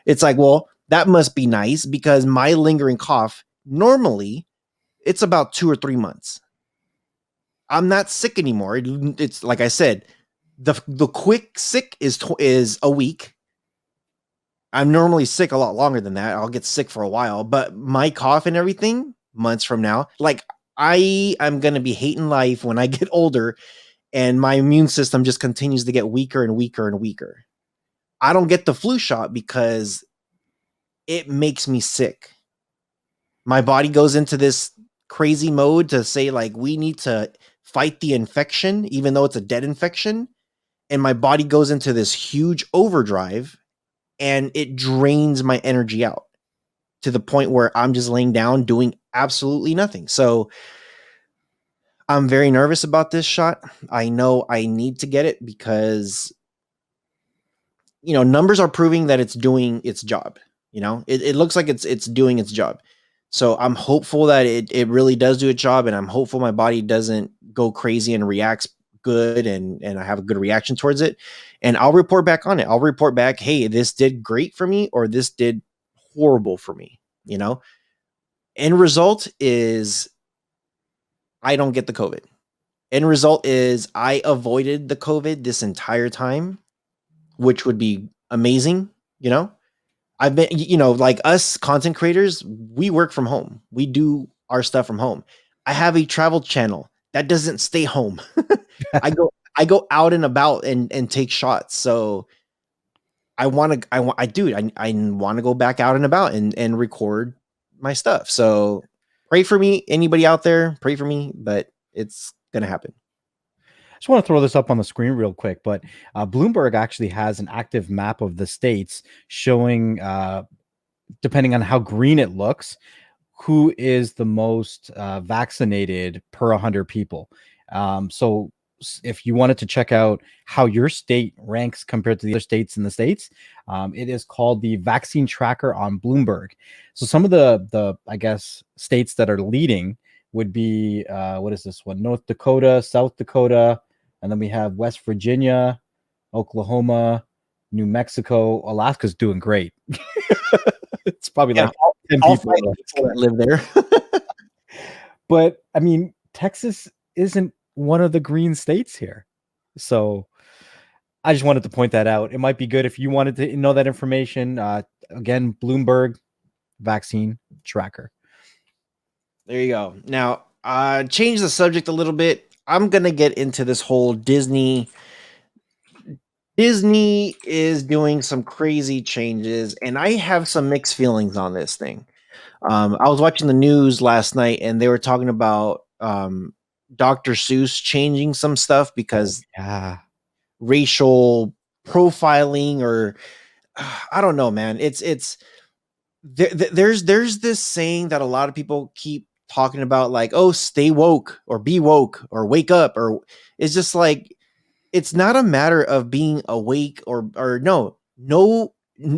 It's like, well, that must be nice, because my lingering cough, normally it's about 2 or 3 months. I'm not sick anymore. It's like I said, the quick sick is a week. I'm normally sick a lot longer than that. I'll get sick for a while, but my cough and everything, months from now, like, I'm going to be hating life when I get older, and my immune system just continues to get weaker and weaker and weaker. I don't get the flu shot because it makes me sick. My body goes into this crazy mode to say, like, we need to fight the infection, even though it's a dead infection. And my body goes into this huge overdrive, and it drains my energy out to the point where I'm just laying down doing absolutely nothing. So I'm very nervous about this shot. I know I need to get it because, numbers are proving that it's doing its job. It looks like it's doing its job. So I'm hopeful that it really does do a job, and I'm hopeful my body doesn't go crazy and reacts good, and I have a good reaction towards it. And I'll report back on it. I'll report back, hey, this did great for me, or this did horrible for me. You know, end result is I don't get the COVID. End result is I avoided the COVID this entire time, which would be amazing. You know, I've been, like us content creators, we work from home. We do our stuff from home. I have a travel channel that doesn't stay home. I go out and about and take shots. So I want to, I want to go back out and about and record my stuff. So pray for me. Anybody out there, pray for me, but it's going to happen. I just want to throw this up on the screen real quick, but Bloomberg actually has an active map of the states showing, depending on how green it looks, who is the most vaccinated per 100 people. So if you wanted to check out how your state ranks compared to the other states in the States, it is called the Vaccine Tracker on Bloomberg. So some of the I guess states that are leading would be what is this one? North Dakota, South Dakota, and then we have West Virginia, Oklahoma, New Mexico. Alaska's doing great. It's probably like 10 all people that live there. But I mean, Texas isn't one of the green states here. So I just wanted to point that out. It might be good if you wanted to know that information. Again, Bloomberg Vaccine Tracker. There you go. Now, change the subject a little bit. I'm going to get into this whole Disney. Disney is doing some crazy changes, and I have some mixed feelings on this thing. I was watching the news last night, and they were talking about Dr. Seuss changing some stuff because racial profiling, or I don't know, man. It's there's this saying that a lot of people keep talking about, like, oh, stay woke or be woke or wake up, or it's just like, it's not a matter of being awake or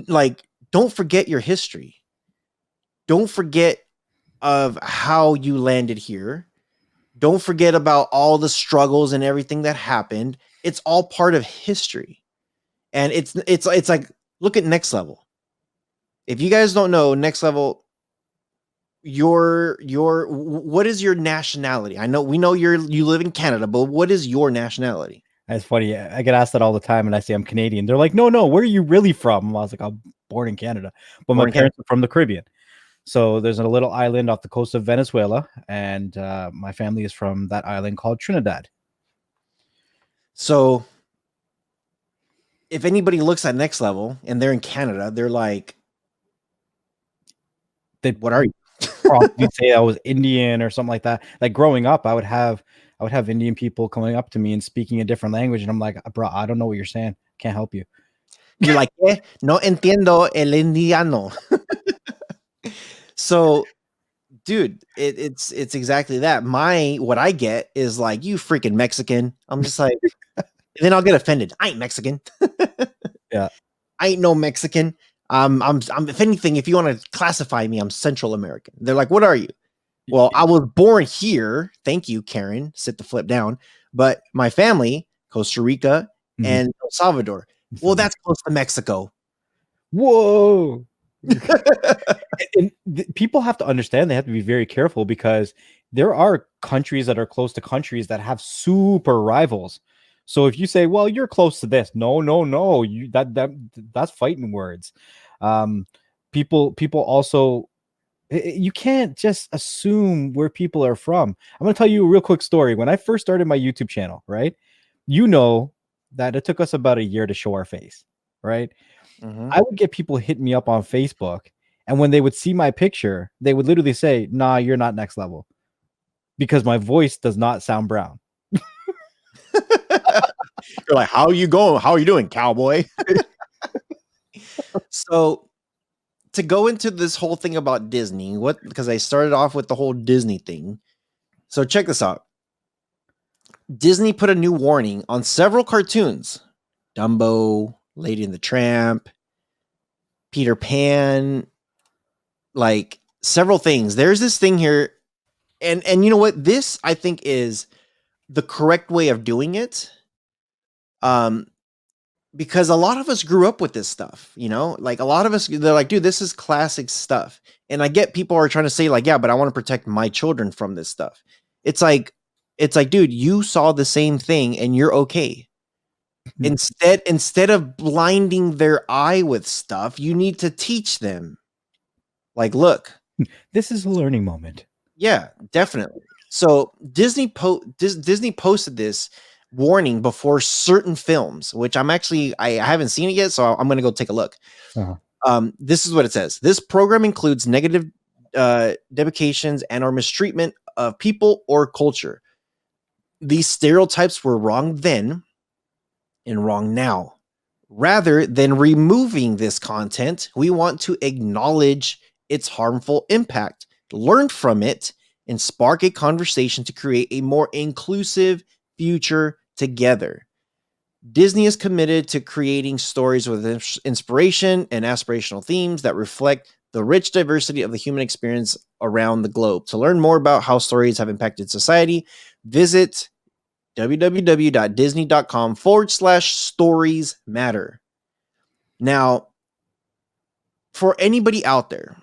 like, don't forget your history. Don't forget of how you landed here. Don't forget about all the struggles and everything that happened. It's all part of history. And it's like, look at Next Level. If you guys don't know Next Level, what is your nationality? We know you live in Canada, but what is your nationality? That's funny. I get asked that all the time, and I say I'm Canadian. They're like, no, where are you really from? I was like, I'm born in Canada, but my parents are from the Caribbean. So there's a little island off the coast of Venezuela, and my family is from that island called Trinidad. So if anybody looks at Next Level and they're in Canada, they're like, what are you? Probably say I was Indian or something like that. Like growing up, I would have Indian people coming up to me and speaking a different language, and I'm like, bro, I don't know what you're saying. Can't help you. You're like, no entiendo el indiano. So, dude, it's exactly that. What I get is like, you freaking Mexican. I'm just like, then I'll get offended. I ain't Mexican. Yeah, I ain't no Mexican. I'm if anything, if you want to classify me, I'm Central American. They're like, what are you? Well, I was born here. Thank you, Karen. Sit the flip down. But my family, Costa Rica and El Salvador. Well, that's close to Mexico. Whoa. And people have to understand, they have to be very careful, because there are countries that are close to countries that have super rivals. So if you say, well, you're close to this, no, that's fighting words. People also, you can't just assume where people are from. I'm going to tell you a real quick story. When I first started my YouTube channel, right? You know that it took us about a year to show our face, right? I would get people hitting me up on Facebook, and when they would see my picture, they would literally say, nah, you're not Next Level, because my voice does not sound brown. You're like, how are you going? How are you doing, cowboy? So to go into this whole thing about Disney, because I started off with the whole Disney thing. So check this out. Disney put a new warning on several cartoons. Dumbo, Lady and the Tramp, Peter Pan. Like, several things. There's this thing here, and you know what? This I think is the correct way of doing it. Because a lot of us grew up with this stuff, you know, like a lot of us, they're like, dude, this is classic stuff. And I get people are trying to say, like, yeah, but I want to protect my children from this stuff. It's like, dude, you saw the same thing and you're okay. Instead of blinding their eye with stuff, you need to teach them. Like, look, This is a learning moment. yeah, definitely. So Disney posted this warning before certain films, which I haven't seen it yet, so I'm gonna go take a look. This is what it says: this program includes negative depications and or mistreatment of people or culture. These stereotypes were wrong then and wrong now. Rather than removing this content, we want to acknowledge its harmful impact, learn from it, and spark a conversation to create a more inclusive future together. Disney is committed to creating stories with inspiration and aspirational themes that reflect the rich diversity of the human experience around the globe. To learn more about how stories have impacted society, visit www.disney.com/stories matter. Now, for anybody out there,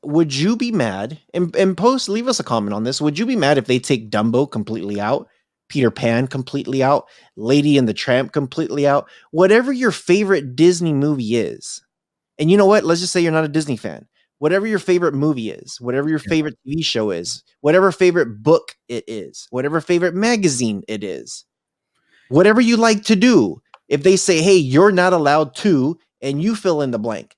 would you be mad? And post, leave us a comment on this. Would you be mad if they take Dumbo completely out, Peter Pan completely out, Lady and the Tramp completely out, whatever your favorite Disney movie is? And you know what? Let's just say you're not a Disney fan. Whatever your favorite movie is, whatever your favorite TV show is, whatever favorite book it is, whatever favorite magazine it is, whatever you like to do, if they say, hey, you're not allowed to, and you fill in the blank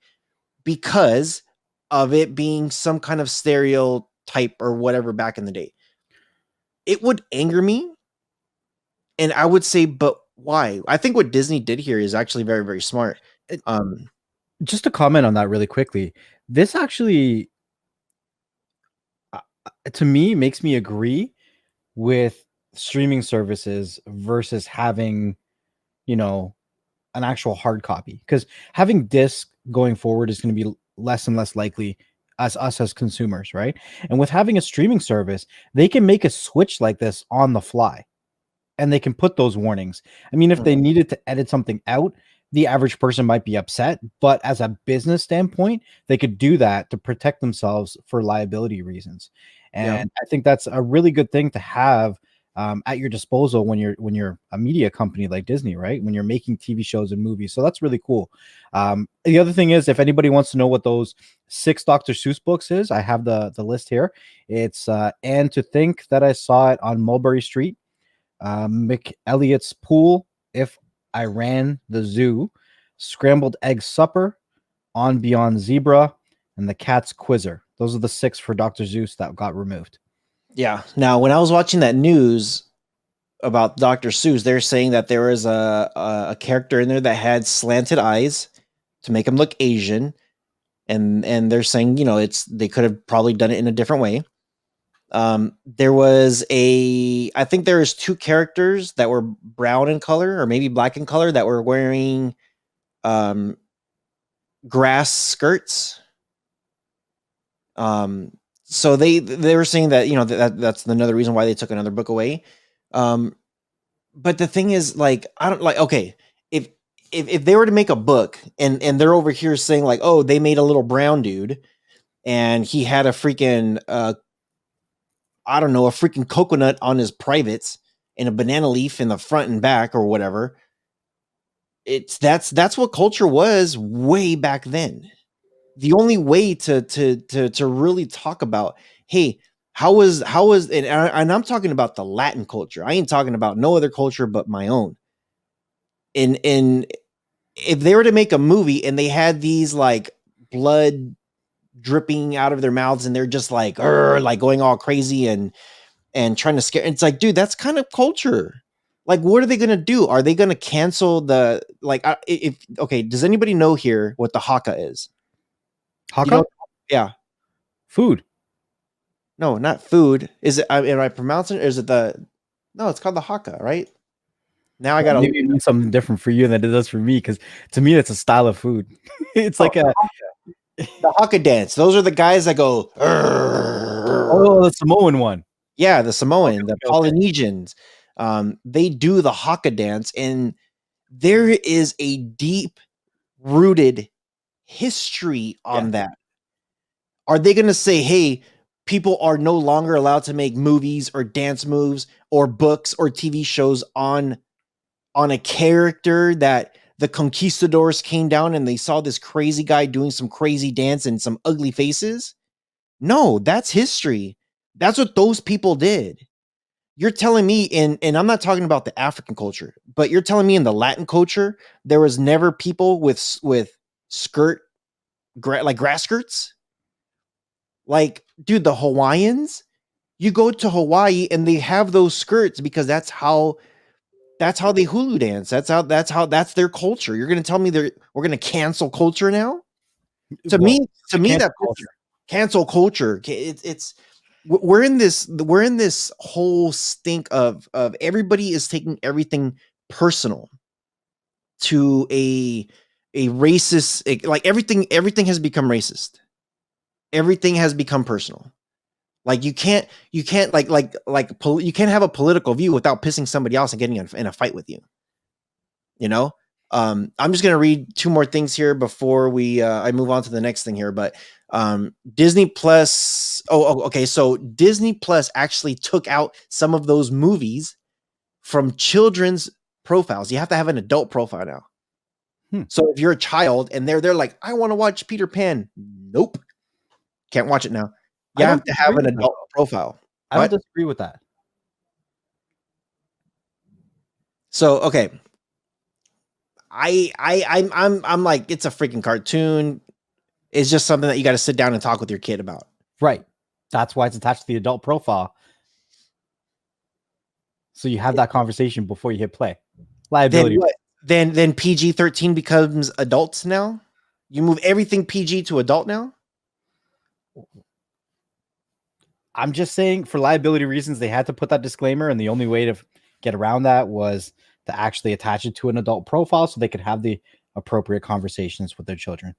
because of it being some kind of stereotype or whatever back in the day, it would anger me. And I would say, but why? I think what Disney did here is actually very, very smart. Just to comment on that really quickly, this actually, to me, makes me agree with streaming services versus having, you know, an actual hard copy, because having disc going forward is going to be less and less likely as us as consumers, right? And with having a streaming service, they can make a switch like this on the fly and they can put those warnings. I mean, if they needed to edit something out, the average person might be upset, but as a business standpoint, they could do that to protect themselves for liability reasons. And I think that's a really good thing to have at your disposal when you're a media company like Disney, right? When you're making TV shows and movies. So that's really cool. The other thing is, if anybody wants to know what those 6 Dr. Seuss books is, I have the list here. It's And to Think That I Saw It on Mulberry Street, McElliot's Pool, If I Ran the Zoo, Scrambled Egg Supper, On Beyond Zebra, and The Cat's Quizzer. Those are the 6 for Dr. Seuss that got removed. Yeah. Now, when I was watching that news about Dr. Seuss, they're saying that there was a character in there that had slanted eyes to make him look Asian, and they're saying, you know, they could have probably done it in a different way. There was I think there was 2 characters that were brown in color or maybe black in color that were wearing grass skirts. So they were saying that, you know, that's another reason why they took another book away. But the thing is, like, I don't like, okay, if they were to make a book and they're over here saying like, oh, they made a little brown dude and he had a freaking I don't know, a freaking coconut on his privates and a banana leaf in the front and back or whatever. That's what culture was way back then. The only way to really talk about, hey, how was and I'm talking about the Latin culture. I ain't talking about no other culture but my own. And if they were to make a movie and they had these like blood dripping out of their mouths and they're just like going all crazy and trying to scare, it's like, dude, that's kind of culture. Like, what are they gonna do? Are they gonna cancel the like? If okay, does anybody know here what the haka is? Haka? You know, yeah. Food. No, not food. Is it? Am I pronouncing it? Or is it the? No, it's called the haka, right? Now I gotta. Maybe it means something different for you than it does for me, because to me it's a style of food. It's like a The haka dance. Those are the guys that go. Oh, the Samoan one. Yeah, the Samoan, the Okay. Polynesians. They do the haka dance, and there is a deep rooted history on that. Are they going to say, hey, people are no longer allowed to make movies or dance moves or books or TV shows on a character that the conquistadors came down and they saw this crazy guy doing some crazy dance and some ugly faces? No, that's history. That's what those people did. You're telling me and I'm not talking about the African culture, but you're telling me in the Latin culture there was never people with skirt like grass skirts? Like, dude, the Hawaiians, you go to Hawaii and they have those skirts because that's how they hulu dance. That's their culture. You're gonna tell me we're gonna cancel culture now? To Well, me, to me, cancel that culture. cancel culture. It's we're in this whole stink of everybody is taking everything personal to a racist, like everything has become racist. Everything has become personal. Like you can't you can't have a political view without pissing somebody else and getting in a fight with you. You know, I'm just gonna read two more things here before I move on to the next thing here. But Disney Plus. Okay. So Disney Plus actually took out some of those movies from children's profiles. You have to have an adult profile now. So if you're a child and they're like, I want to watch Peter Pan. Nope, can't watch it now. You I have don't to have disagree an with that, adult though. profile. I don't What? disagree with that. So okay, I'm like, it's a freaking cartoon. It's just something that you got to sit down and talk with your kid about. Right. That's why it's attached to the adult profile. So you have that conversation before you hit play. Then Liability. what? Then PG-13 becomes adults now. You move everything PG to adult now. I'm just saying, for liability reasons, they had to put that disclaimer, and the only way to get around that was to actually attach it to an adult profile so they could have the appropriate conversations with their children.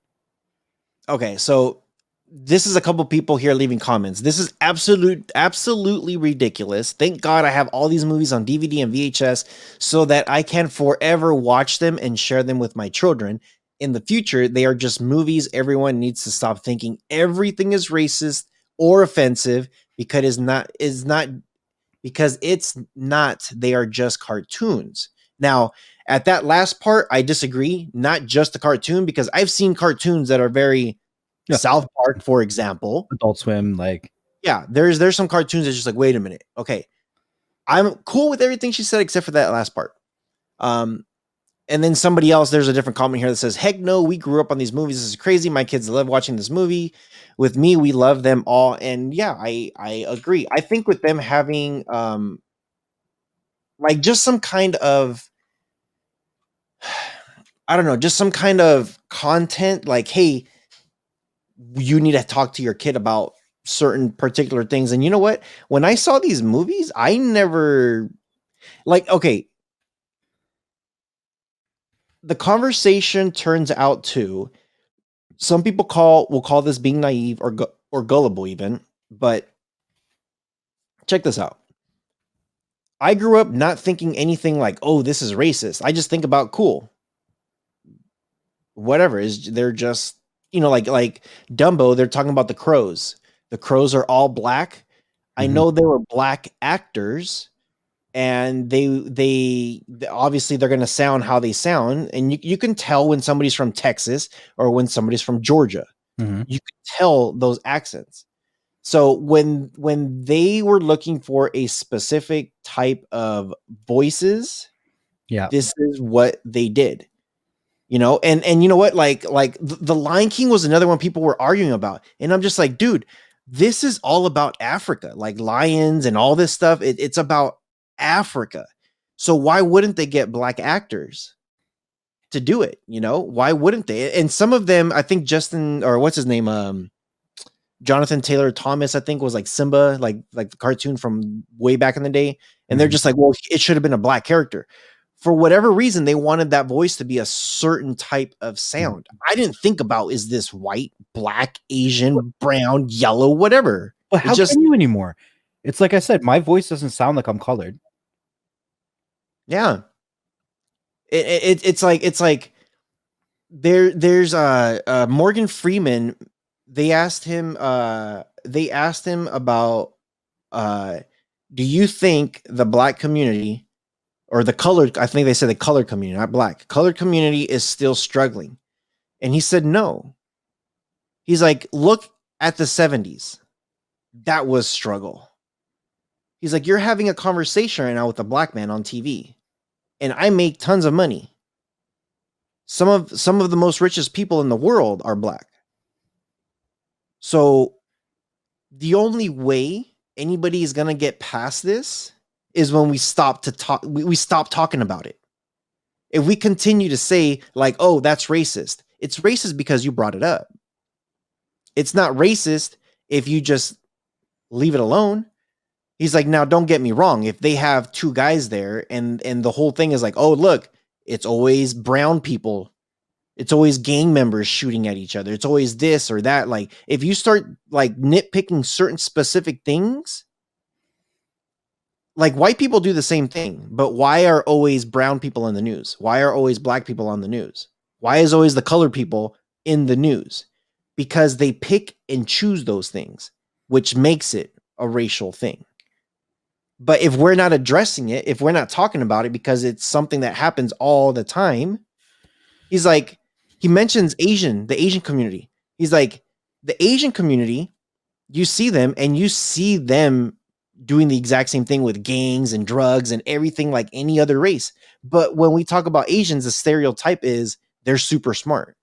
Okay, so this is a couple people here leaving comments. This is absolutely ridiculous. Thank God I have all these movies on DVD and VHS so that I can forever watch them and share them with my children. In the future, they are just movies. Everyone needs to stop thinking everything is racist or offensive because it's not. They are just cartoons. Now, at that last part, I disagree. Not just a cartoon, because I've seen cartoons that are very South Park, for example. Adult Swim, like, Yeah, there's some cartoons that's just like, wait a minute, okay, I'm cool with everything she said except for that last part. And then somebody else, there's a different comment here that says, heck no, we grew up on these movies. This is crazy. My kids love watching this movie. With me, we love them all. And yeah, I agree. I think with them having like just some kind of, I don't know, just some kind of content like, hey, you need to talk to your kid about certain particular things. And you know what? When I saw these movies, I never like, okay, the conversation turns out to, some people will call this being naive or gullible even, but check this out. I grew up not thinking anything like, oh, this is racist. I just think about cool. Whatever is, they're just, like Dumbo, they're talking about the crows. The crows are all black. I know there were black actors, and they obviously they're going to sound how they sound, and you can tell when somebody's from Texas or when somebody's from Georgia. You can tell those accents. So when they were looking for a specific type of voices, yeah, this is what they did. And you know what, like the Lion King was another one people were arguing about, and I'm just like, dude, this is all about Africa, like lions and all this stuff. It's about Africa. So why wouldn't they get black actors to do it? Why wouldn't they? And some of them, I think Justin, or what's his name, Jonathan Taylor Thomas, I think, was like Simba, like the cartoon from way back in the day. And they're just like, well, it should have been a black character. For whatever reason, they wanted that voice to be a certain type of sound. I didn't think about, is this white, black, Asian, brown, yellow, whatever. But It how just, can you anymore? It's like I said, my voice doesn't sound like I'm colored. yeah. It's like there's Morgan Freeman. They asked him about do you think the black community or the colored, I think they said the colored community, not black, colored community is still struggling? And he said no. He's like, look at the 70s. That was struggle. He's like, you're having a conversation right now with a black man on TV, and I make tons of money. Some of the most richest people in the world are black. So the only way anybody is gonna get past this is when we stop to talk. We stop talking about it. If we continue to say like, "Oh, that's racist," it's racist because you brought it up. It's not racist if you just leave it alone. He's like, now don't get me wrong. If they have two guys there and the whole thing is like, oh look, it's always brown people, it's always gang members shooting at each other, it's always this or that. Like if you start like nitpicking certain specific things, like white people do the same thing, but why are always brown people in the news? Why are always black people on the news? Why is always the colored people in the news? Because they pick and choose those things, which makes it a racial thing. But if we're not addressing it, if we're not talking about it because it's something that happens all the time, he's like, he mentions the Asian community. He's like, the Asian community, you see them and you see them doing the exact same thing with gangs and drugs and everything like any other race. But when we talk about Asians, the stereotype is they're super smart.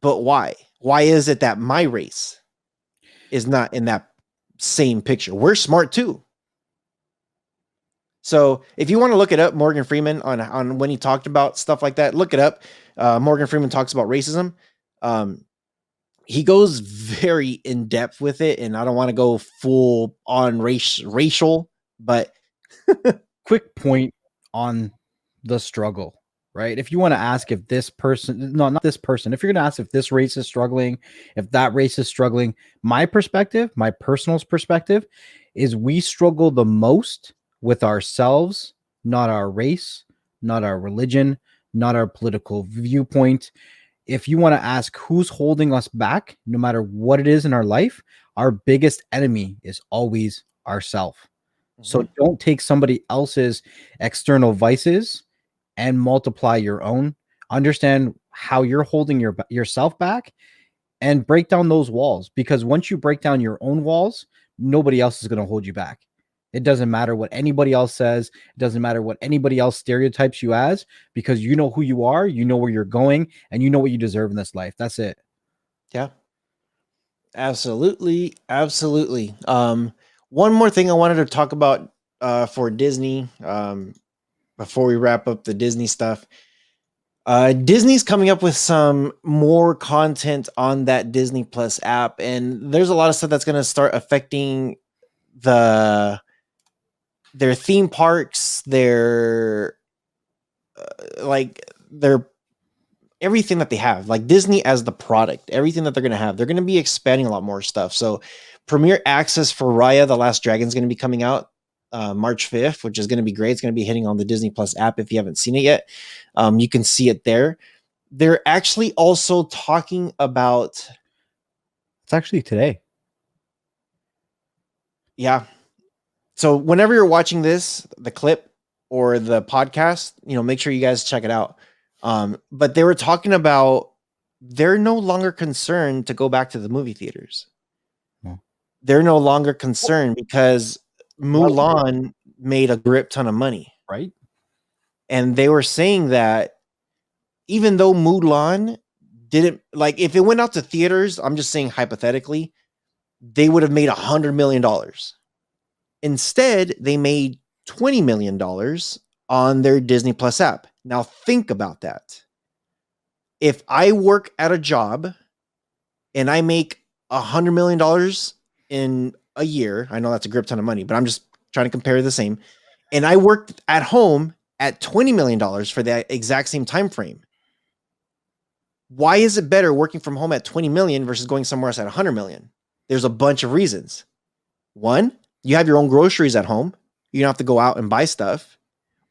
But why? Why is it that my race is not in that same picture? We're smart too. So if you want to look it up, Morgan Freeman on when he talked about stuff like that, look it up. Morgan Freeman talks about racism. He goes very in depth with it, and I don't want to go full on racial, but Quick point on the struggle, right? If you want to ask if this person, no, not this person, if you're going to ask if this race is struggling, if that race is struggling, my perspective, my personal perspective is we struggle the most with ourselves, not our race, not our religion, not our political viewpoint. If you want to ask who's holding us back, no matter what it is in our life, our biggest enemy is always ourself. So don't take somebody else's external vices and multiply your own. Understand how you're holding yourself back and break down those walls, because once you break down your own walls, nobody else is going to hold you back. It doesn't matter what anybody else says. It doesn't matter what anybody else stereotypes you as, because you know who you are, you know where you're going, and you know what you deserve in this life. That's it. Yeah. Absolutely. Absolutely. One more thing I wanted to talk about for Disney before we wrap up the Disney stuff. Disney's coming up with some more content on that Disney Plus app, and there's a lot of stuff that's going to start affecting their theme parks, their everything that they have, like Disney as the product, everything that they're going to have. They're going to be expanding a lot more stuff. So Premier Access for Raya the Last Dragon is going to be coming out March 5th, which is going to be great. It's going to be hitting on the Disney Plus app. If you haven't seen it yet, you can see it there. They're actually also talking about, It's actually today. yeah. So whenever you're watching this, the clip or the podcast, make sure you guys check it out. But they were talking about they're no longer concerned to go back to the movie theaters. They're no longer concerned because Mulan made a grip ton of money. Right. And they were saying that even though Mulan didn't, like, if it went out to theaters, I'm just saying hypothetically, they would have made $100 million. Instead, they made $20 million on their Disney Plus app. Now think about that. If I work at a job and I make $100 million in a year, I know that's a grip ton of money, but I'm just trying to compare the same. and I worked at home at $20 million for that exact same time frame. Why is it better working from home at 20 million versus going somewhere else at 100 million? There's a bunch of reasons. One, you have your own groceries at home. You don't have to go out and buy stuff.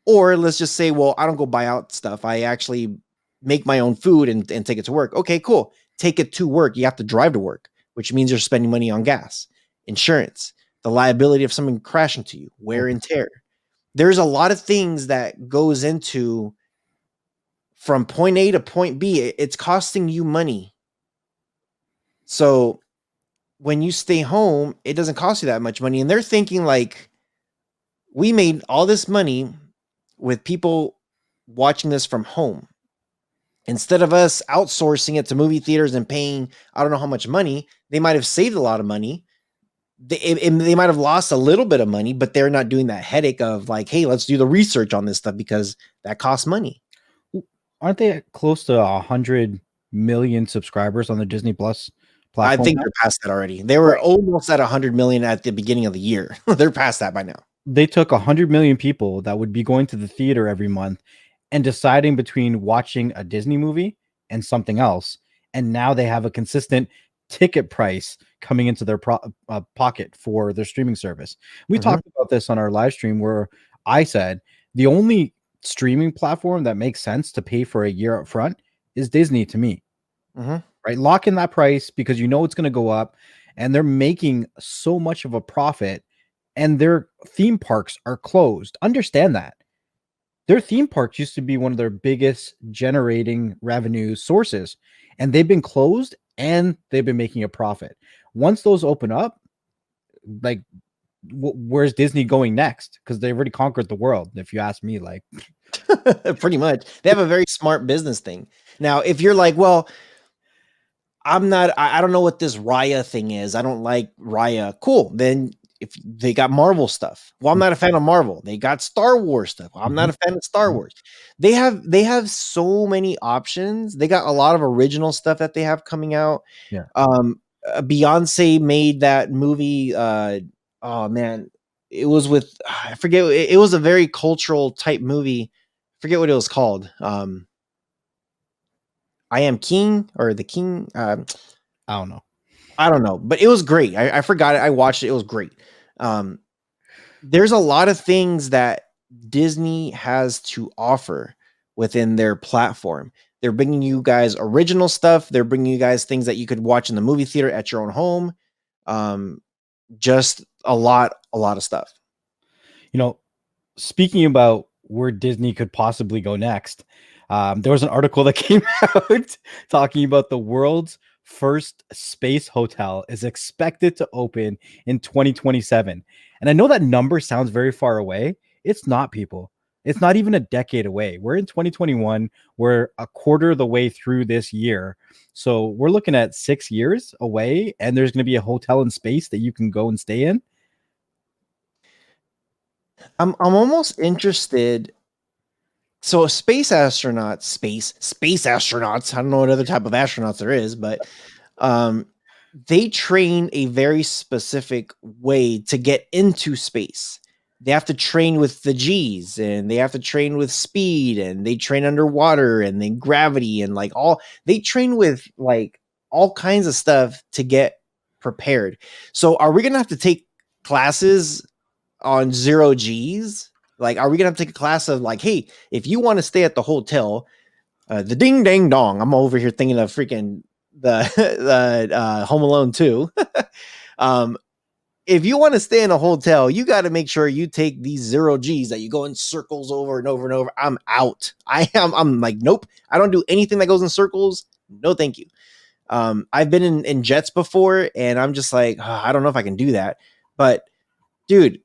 Or let's just say, well, I don't go buy out stuff. I actually make my own food and take it to work. Okay, cool. Take it to work. You have to drive to work, which means you're spending money on gas, insurance, the liability of someone crashing to you, wear and tear. There's a lot of things that goes into from point A to point B. It's costing you money. So when you stay home, it doesn't cost you that much money. And they're thinking like, we made all this money with people watching this from home. Instead of us outsourcing it to movie theaters and paying, I don't know how much money, they might have saved a lot of money. They might have lost a little bit of money, but they're not doing that headache of like, hey, let's do the research on this stuff because that costs money. Aren't they close to 100 million subscribers on the Disney Plus platform? I think they're past that already. They were almost at 100 million at the beginning of the year. They're past that by now. They took 100 million people that would be going to the theater every month and deciding between watching a Disney movie and something else. And now they have a consistent ticket price coming into their pocket for their streaming service. We talked about this on our live stream where I said the only streaming platform that makes sense to pay for a year up front is Disney to me. Right? Lock in that price because you know it's going to go up and they're making so much of a profit and their theme parks are closed. Understand that. Their theme parks used to be one of their biggest generating revenue sources, and they've been closed and they've been making a profit. Once those open up, like, where's Disney going next? Because they already conquered the world, if you ask me. Like, pretty much, they have a very smart business thing. Now, if you're like, well, I don't know what this Raya thing is. I don't like Raya. Cool. Then if they got Marvel stuff, well, I'm not a fan of Marvel. They got Star Wars stuff. I'm not a fan of Star Wars. They have so many options. They got a lot of original stuff that they have coming out. Yeah. Beyonce made that movie. Oh man, it was with, I forget. It was a very cultural type movie. Forget what it was called. I Am King or The King. I don't know, but it was great. I forgot it. I watched it. It was great. There's a lot of things that Disney has to offer within their platform. They're bringing you guys original stuff. They're bringing you guys things that you could watch in the movie theater at your own home. Just a lot of stuff. You know, speaking about where Disney could possibly go next, there was an article that came out talking about the world's first space hotel is expected to open in 2027. And I know that number sounds very far away. It's not, people. It's not even a decade away. We're in 2021. We're a quarter of the way through this year. So we're looking at 6 years away, and there's going to be a hotel in space that you can go and stay in. I'm almost interested. So space astronauts, I don't know what other type of astronauts there is, but they train a very specific way to get into space. They have to train with the G's and they have to train with speed and they train underwater and then gravity and they train with like all kinds of stuff to get prepared. So are we going to have to take classes on 0 G's? Like, are we gonna have to take a class of like, hey, if you want to stay at the hotel, the ding dang dong. I'm over here thinking of freaking the Home Alone 2. If you want to stay in a hotel, you got to make sure you take these 0 G's that you go in circles over and over and over. I'm out. I'm like, nope. I don't do anything that goes in circles. No, thank you. I've been in jets before, and I'm just like, I don't know if I can do that. But dude,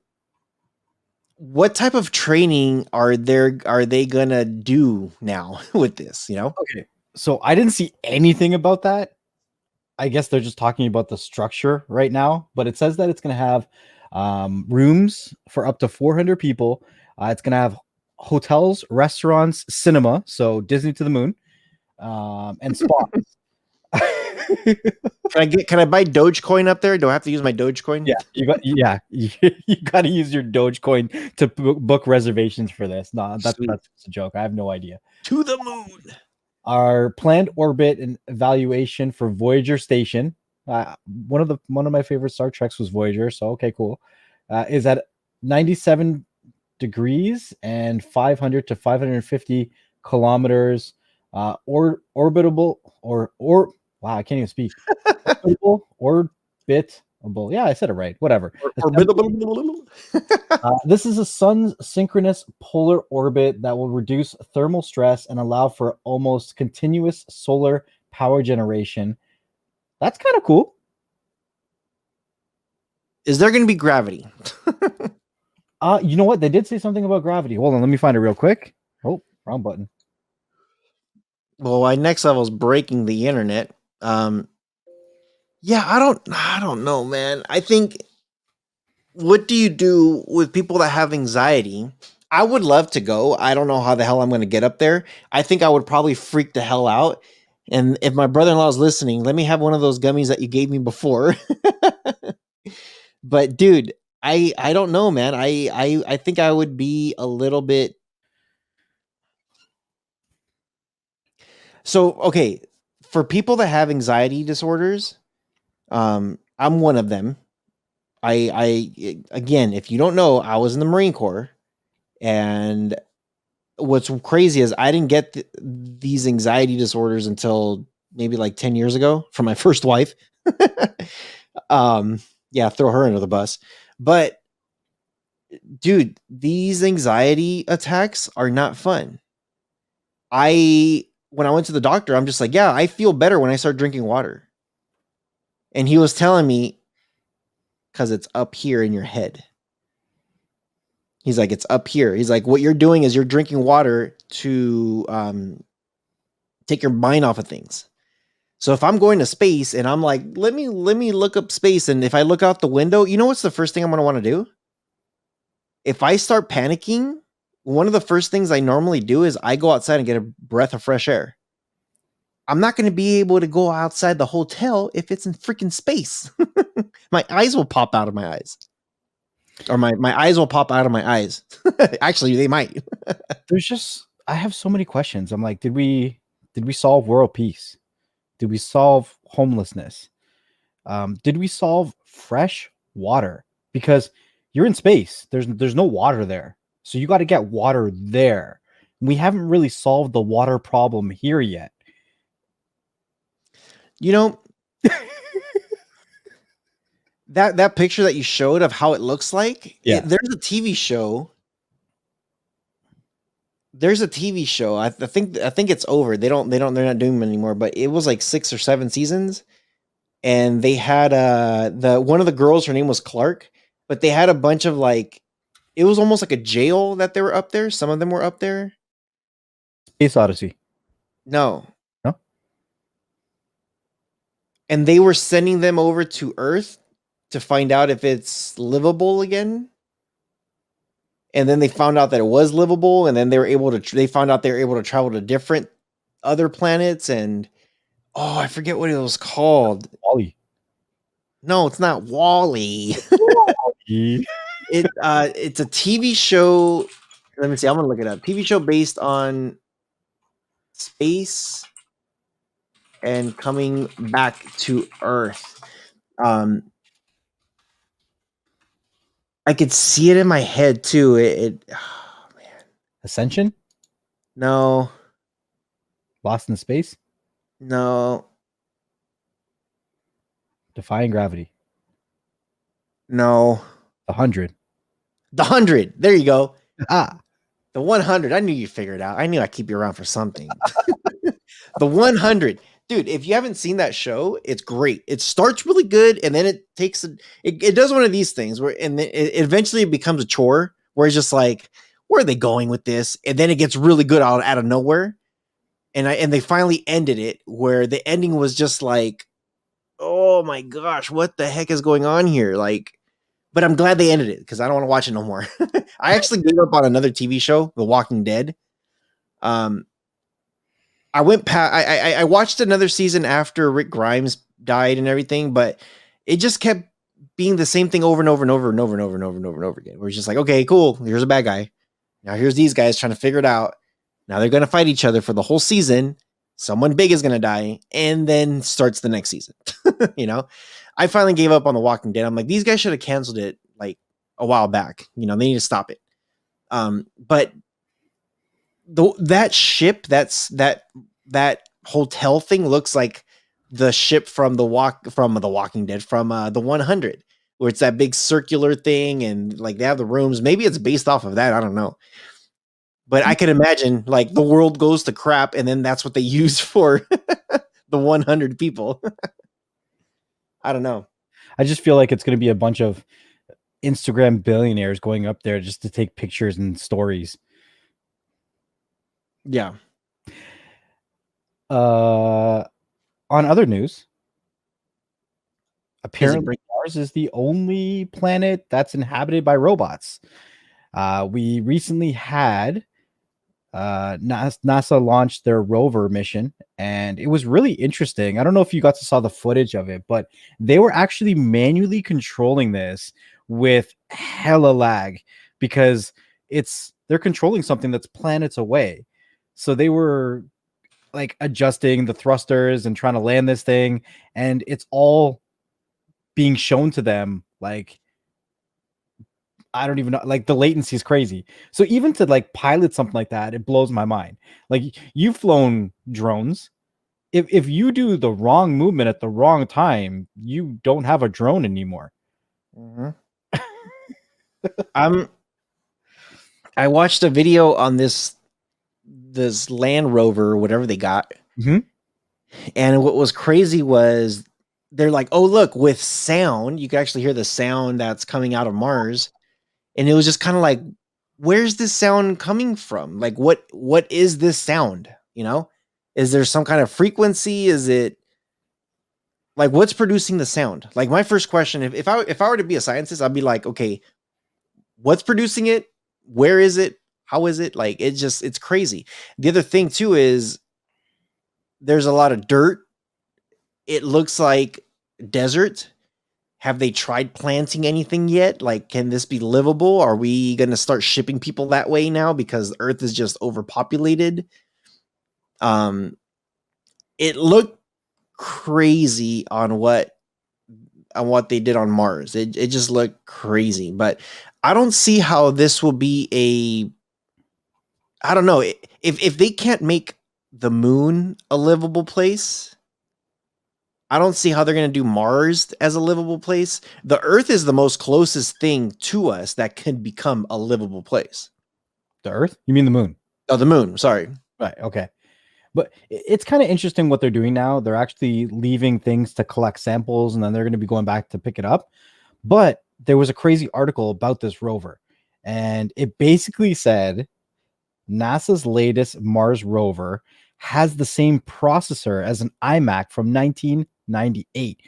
what type of training are they gonna do now with this? You know? Okay, so I didn't see anything about that. I guess they're just talking about the structure right now, but it says that it's gonna have rooms for up to 400 people. It's gonna have hotels, restaurants, cinema, so Disney to the moon, and spas. Can I buy Dogecoin up there? Do I have to use my Dogecoin? You got to use your Dogecoin to book reservations for this. No, that's a joke. I have no idea. To the moon. Our planned orbit and evaluation for Voyager station. One of my favorite Star Treks was Voyager, so okay, cool. Is at 97 degrees and 500 to 550 kilometers. Orbitable or wow, I can't even speak. Orbitable. Yeah, I said it right. Whatever. This is a sun synchronous polar orbit that will reduce thermal stress and allow for almost continuous solar power generation. That's kind of cool. Is there going to be gravity? You know what? They did say something about gravity. Hold on, let me find it real quick. Oh, wrong button. Well, my next level is breaking the internet. Yeah, I don't know, man. I think, what do you do with people that have anxiety? I would love to go. I don't know how the hell I'm going to get up there. I think I would probably freak the hell out. And if my brother-in-law is listening, let me have one of those gummies that you gave me before. But dude, I don't know, man. I think I would be a little bit. So, okay, for people that have anxiety disorders, I'm one of them. Again, if you don't know, I was in the Marine Corps, and what's crazy is I didn't get these anxiety disorders until maybe like 10 years ago from my first wife. Yeah, throw her under the bus. But dude, these anxiety attacks are not fun. When I went to the doctor, I'm just like, yeah, I feel better when I start drinking water. And he was telling me, because it's up here in your head. He's like, it's up here. He's like, what you're doing is you're drinking water to take your mind off of things. So if I'm going to space and I'm like, let me look up space, and if I look out the window, you know what's the first thing I'm going to want to do? If I start panicking, one of the first things I normally do is I go outside and get a breath of fresh air. I'm not going to be able to go outside the hotel if it's in freaking space. My eyes will pop out of my eyes. Or my eyes will pop out of my eyes. Actually, they might. I have so many questions. I'm like, did we solve world peace? Did we solve homelessness? Did we solve fresh water? Because you're in space. There's no water there. So you got to get water there. We haven't really solved the water problem here yet. You know, that picture that you showed of how it looks like, there's a TV show. They're think it's over. They're not doing them anymore, but it was like 6 or 7 seasons. And they had one of the girls, her name was Clark, but they had a bunch of like, it was almost like a jail that they were up there. Some of them were up there. Space Odyssey. No. No. And they were sending them over to Earth to find out if it's livable again. And then they found out that it was livable, and then they found out they were able to travel to different other planets, and I forget what it was called. Wally. No, it's not Wally. It's a TV show. Let me see. I'm gonna look it up. TV show based on space and coming back to Earth. I could see it in my head too. Oh man. Ascension? No. Lost in Space? No. Defying Gravity? No. The 100. The 100. There you go. Ah. The 100. I knew you'd figure it out. I knew I'd keep you around for something. The 100. Dude, if you haven't seen that show, it's great. It starts really good, and then it takes it does one of these things where, and then it eventually becomes a chore where it's just like, where are they going with this? And then it gets really good out of nowhere. And they finally ended it where the ending was just like, oh my gosh, what the heck is going on here? Like, but I'm glad they ended it because I don't want to watch it no more. I actually gave up on another TV show, The Walking Dead. I went past. I watched another season after Rick Grimes died and everything, but it just kept being the same thing over and over and over and over and over and over and over and over again. Where it's just like, okay, cool. Here's a bad guy. Now here's these guys trying to figure it out. Now they're gonna fight each other for the whole season. Someone big is gonna die, and then starts the next season. You know, I finally gave up on The Walking Dead. I'm like, these guys should have canceled it like a while back. You know, they need to stop it. But that ship, that hotel thing looks like the ship from the Walking Dead, from the 100, where it's that big circular thing, and like they have the rooms. Maybe it's based off of that. I don't know. But I can imagine like the world goes to crap, and then that's what they use for the 100 people. I don't know. I just feel like it's going to be a bunch of Instagram billionaires going up there just to take pictures and stories. Yeah. On other news, apparently Mars is the only planet that's inhabited by robots. We recently had NASA launched their rover mission, and it was really interesting. I don't know if you got to saw the footage of it, but they were actually manually controlling this with hella lag because they're controlling something that's planets away. So they were like adjusting the thrusters and trying to land this thing, and it's all being shown to them like, I don't even know, like the latency is crazy. So even to like pilot something like that, it blows my mind. Like, you've flown drones. If you do the wrong movement at the wrong time, you don't have a drone anymore. Mm-hmm. I watched a video on this Land Rover, whatever they got. Mm-hmm. And what was crazy was they're like, oh, look, with sound, you can actually hear the sound that's coming out of Mars. And it was just kind of like, where's this sound coming from? Like, what is this sound? You know, is there some kind of frequency? Is it like, what's producing the sound? Like, my first question, if I were to be a scientist, I'd be like, okay, what's producing it? Where is it? How is it? Like, it's crazy. The other thing too is there's a lot of dirt. It looks like desert. Have they tried planting anything yet? Like, can this be livable? Are we going to start shipping people that way now because Earth is just overpopulated? It looked crazy on what they did on Mars. It just looked crazy, but I don't see how this will be I don't know, if they can't make the moon a livable place, I don't see how they're going to do Mars as a livable place. The Earth is the most closest thing to us that can become a livable place. The Earth? You mean the moon? Oh, the moon. Sorry. Right. Okay. But it's kind of interesting what they're doing now. They're actually leaving things to collect samples, and then they're going to be going back to pick it up. But there was a crazy article about this rover, and it basically said NASA's latest Mars rover has the same processor as an iMac from 1998.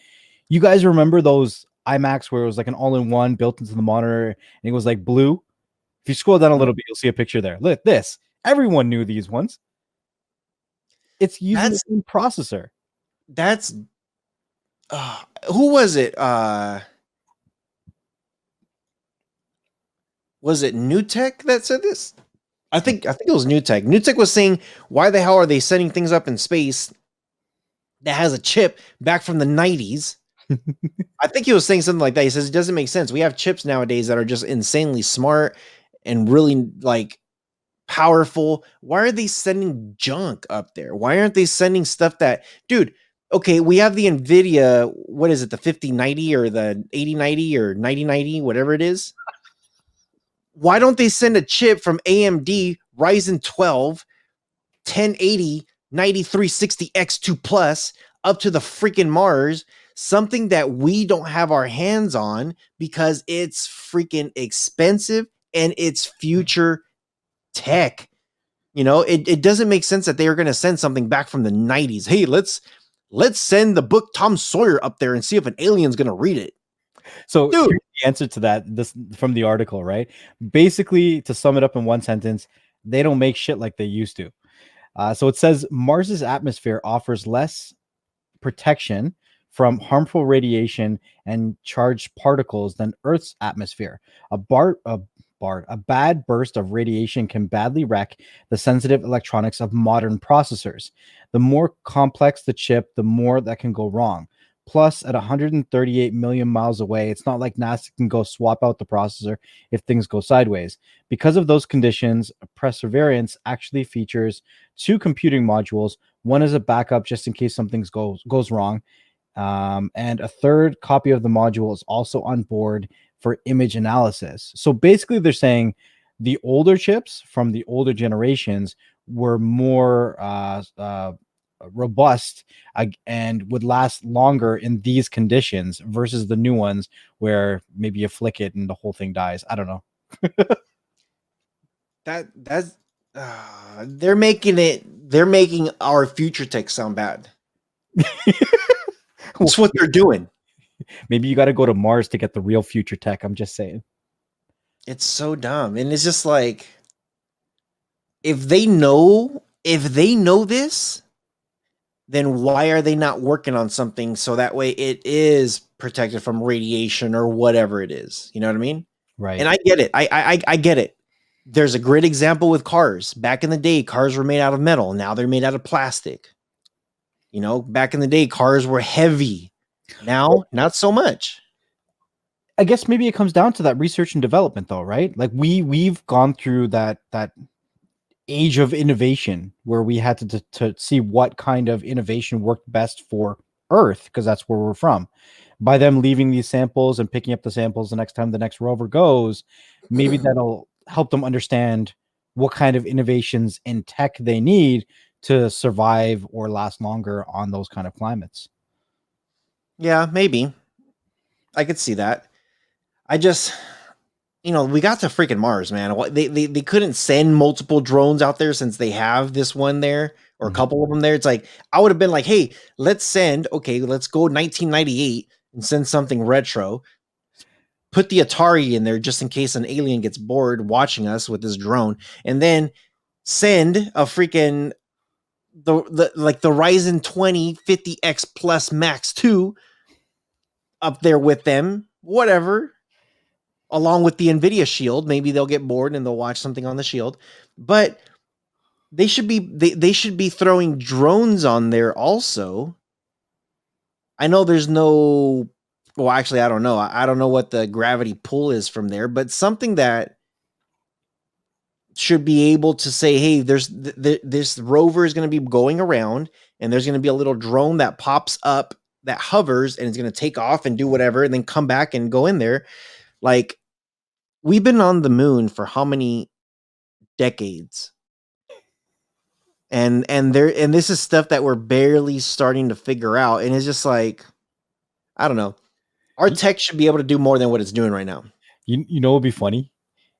You guys remember those iMacs where it was like an all-in-one built into the monitor, and it was like blue? If you scroll down a little bit, you'll see a picture there. Look at this. Everyone knew these ones. It's using the same processor. That's who was it? Was it New Tech that said this? I think it was New Tech. New Tech was saying, why the hell are they sending things up in space that has a chip back from the 90s? I think he was saying something like that. He says it doesn't make sense. We have chips nowadays that are just insanely smart and really like powerful. Why are they sending junk up there? Why aren't they sending stuff that, dude, okay, we have the NVIDIA, what is it, the 5090 or the 8090 or 9090, whatever it is? Why don't they send a chip from AMD Ryzen 12 1080 9360 X2 Plus up to the freaking Mars, something that we don't have our hands on because it's freaking expensive and it's future tech? You know, it doesn't make sense that they are going to send something back from the 90s. Hey, let's send the book Tom Sawyer up there and see if an alien's going to read it. So here's the answer to that, this from the article, right? Basically, to sum it up in one sentence, they don't make shit like they used to. So it says Mars's atmosphere offers less protection from harmful radiation and charged particles than Earth's atmosphere. A bad burst of radiation can badly wreck the sensitive electronics of modern processors. The more complex the chip, the more that can go wrong. Plus, at 138 million miles away, it's not like NASA can go swap out the processor if things go sideways. Because of those conditions, Perseverance actually features two computing modules. One is a backup just in case something goes wrong, and a third copy of the module is also on board for image analysis. So basically, they're saying the older chips from the older generations were more robust and would last longer in these conditions versus the new ones where maybe you flick it and the whole thing dies. I don't know. That's they're making our future tech sound bad. That's what they're doing. Maybe you got to go to Mars to get the real future tech. I'm just saying. It's so dumb. And it's just like, if they know this, then why are they not working on something so that way it is protected from radiation or whatever it is? You know what I mean? Right. And I get it. I get it. There's a great example with cars. Back in the day, cars were made out of metal. Now they're made out of plastic. You know, back in the day, cars were heavy. Now, not so much. I guess maybe it comes down to that research and development, though, right? Like we've gone through that age of innovation where we had to see what kind of innovation worked best for Earth, because that's where we're from. By them leaving these samples and picking up the samples the next time the next rover goes, maybe that'll help them understand what kind of innovations in tech they need to survive or last longer on those kind of climates. Yeah, maybe. I could see that. I just, we got to freaking Mars, man. They couldn't send multiple drones out there since they have this one there or a couple of them there. It's like, I would have been like, hey, let's go 1998 and send something retro. Put the Atari in there just in case an alien gets bored watching us with this drone, and then send a freaking the Ryzen 2050X Plus Max 2 up there with them, whatever, along with the NVIDIA Shield. Maybe they'll get bored and they'll watch something on the Shield, but they should be throwing drones on there also. I know there's no, well, actually, I don't know. I don't know what the gravity pull is from there, but something that should be able to say, hey, this rover is going to be going around and there's going to be a little drone that pops up that hovers and it's going to take off and do whatever and then come back and go in there. Like, we've been on the moon for how many decades? And this is stuff that we're barely starting to figure out. And it's just like, I don't know. Our tech should be able to do more than what it's doing right now. You know, it'd be funny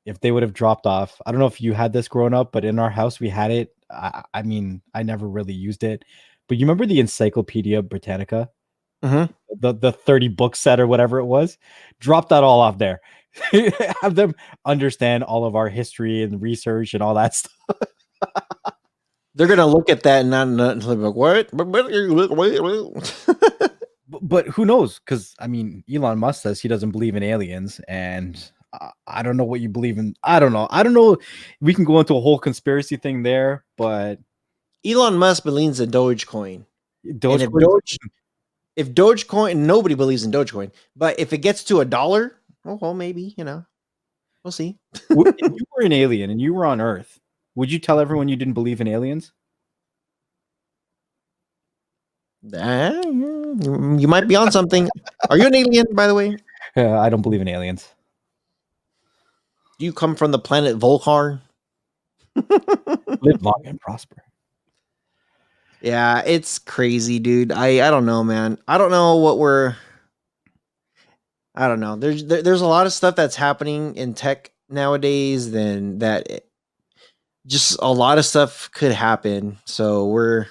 if they would have dropped off. I don't know if you had this growing up, but in our house we had it. I mean, I never really used it, but you remember the Encyclopedia Britannica, the 30 book set or whatever it was? Drop that all off there. Have them understand all of our history and research and all that stuff. They're gonna look at that and not like, what? But who knows? Because I mean, Elon Musk says he doesn't believe in aliens, and I don't know what you believe in. I don't know. We can go into a whole conspiracy thing there, but Elon Musk believes in Dogecoin. Dogecoin. If Dogecoin, nobody believes in Dogecoin, but if it gets to $1, well, maybe, we'll see. If you were an alien and you were on Earth, would you tell everyone you didn't believe in aliens? You might be on something. Are you an alien, by the way? I don't believe in aliens. Do you come from the planet Volcar? Live long and prosper. Yeah, it's crazy, dude. I don't know, man. I don't know I don't know. There's a lot of stuff that's happening in tech nowadays. Then just a lot of stuff could happen. So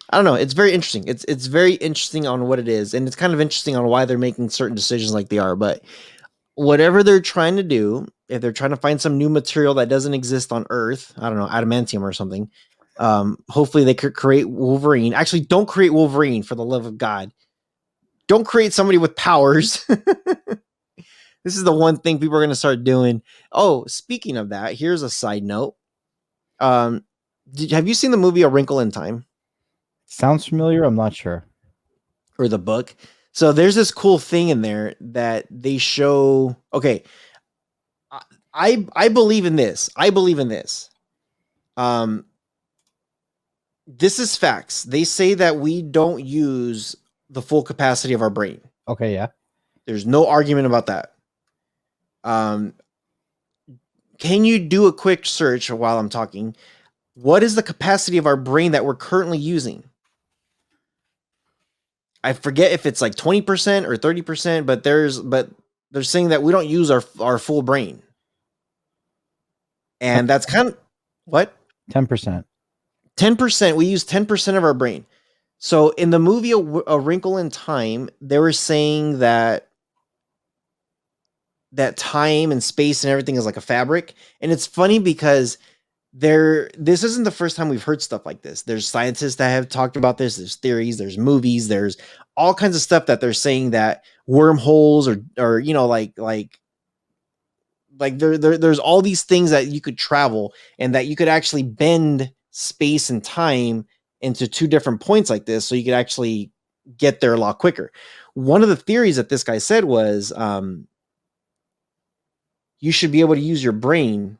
I don't know. It's very interesting. It's very interesting on what it is, and it's kind of interesting on why they're making certain decisions like they are. But whatever they're trying to do, if they're trying to find some new material that doesn't exist on Earth, I don't know, adamantium or something. Hopefully they could create Wolverine. Actually, don't create Wolverine, for the love of God. Don't create somebody with powers. This is the one thing people are going to start doing. Oh, speaking of that, here's a side note. Have you seen the movie A Wrinkle in Time? Sounds familiar. I'm not sure. Or the book? So there's this cool thing in there that they show. Okay, I believe in this. I believe in this. This is facts. They say that we don't use the full capacity of our brain. Okay, yeah. There's no argument about that. Can you do a quick search while I'm talking? What is the capacity of our brain that we're currently using? I forget if it's like 20% or 30%, but they're saying that we don't use our full brain. And that's kind of what? 10%. 10%. We use 10% of our brain. So in the movie A Wrinkle in Time, they were saying that time and space and everything is like a fabric. And it's funny because this isn't the first time we've heard stuff like this. There's scientists that have talked about this. There's theories, there's movies, there's all kinds of stuff that they're saying that wormholes or you know, like there's all these things that you could travel and that you could actually bend space and time into two different points like this, so you could actually get there a lot quicker. One of the theories that this guy said was you should be able to use your brain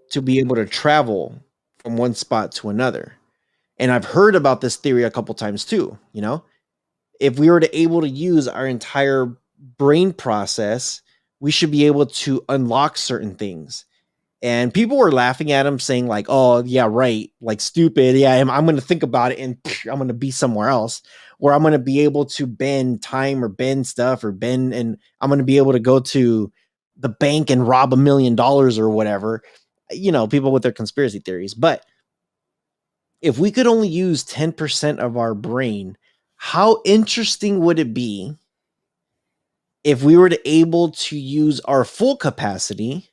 to be able to travel from one spot to another. And I've heard about this theory a couple times too. You know, if we were to able to use our entire brain process, we should be able to unlock certain things. And people were laughing at him, saying like, "Oh, yeah, right, like stupid. Yeah, I'm going to think about it, and I'm going to be somewhere else, or I'm going to be able to bend time or bend stuff or bend, and I'm going to be able to go to the bank and rob $1 million or whatever." You know, people with their conspiracy theories. But if we could only use 10% of our brain, how interesting would it be if we were to able to use our full capacity,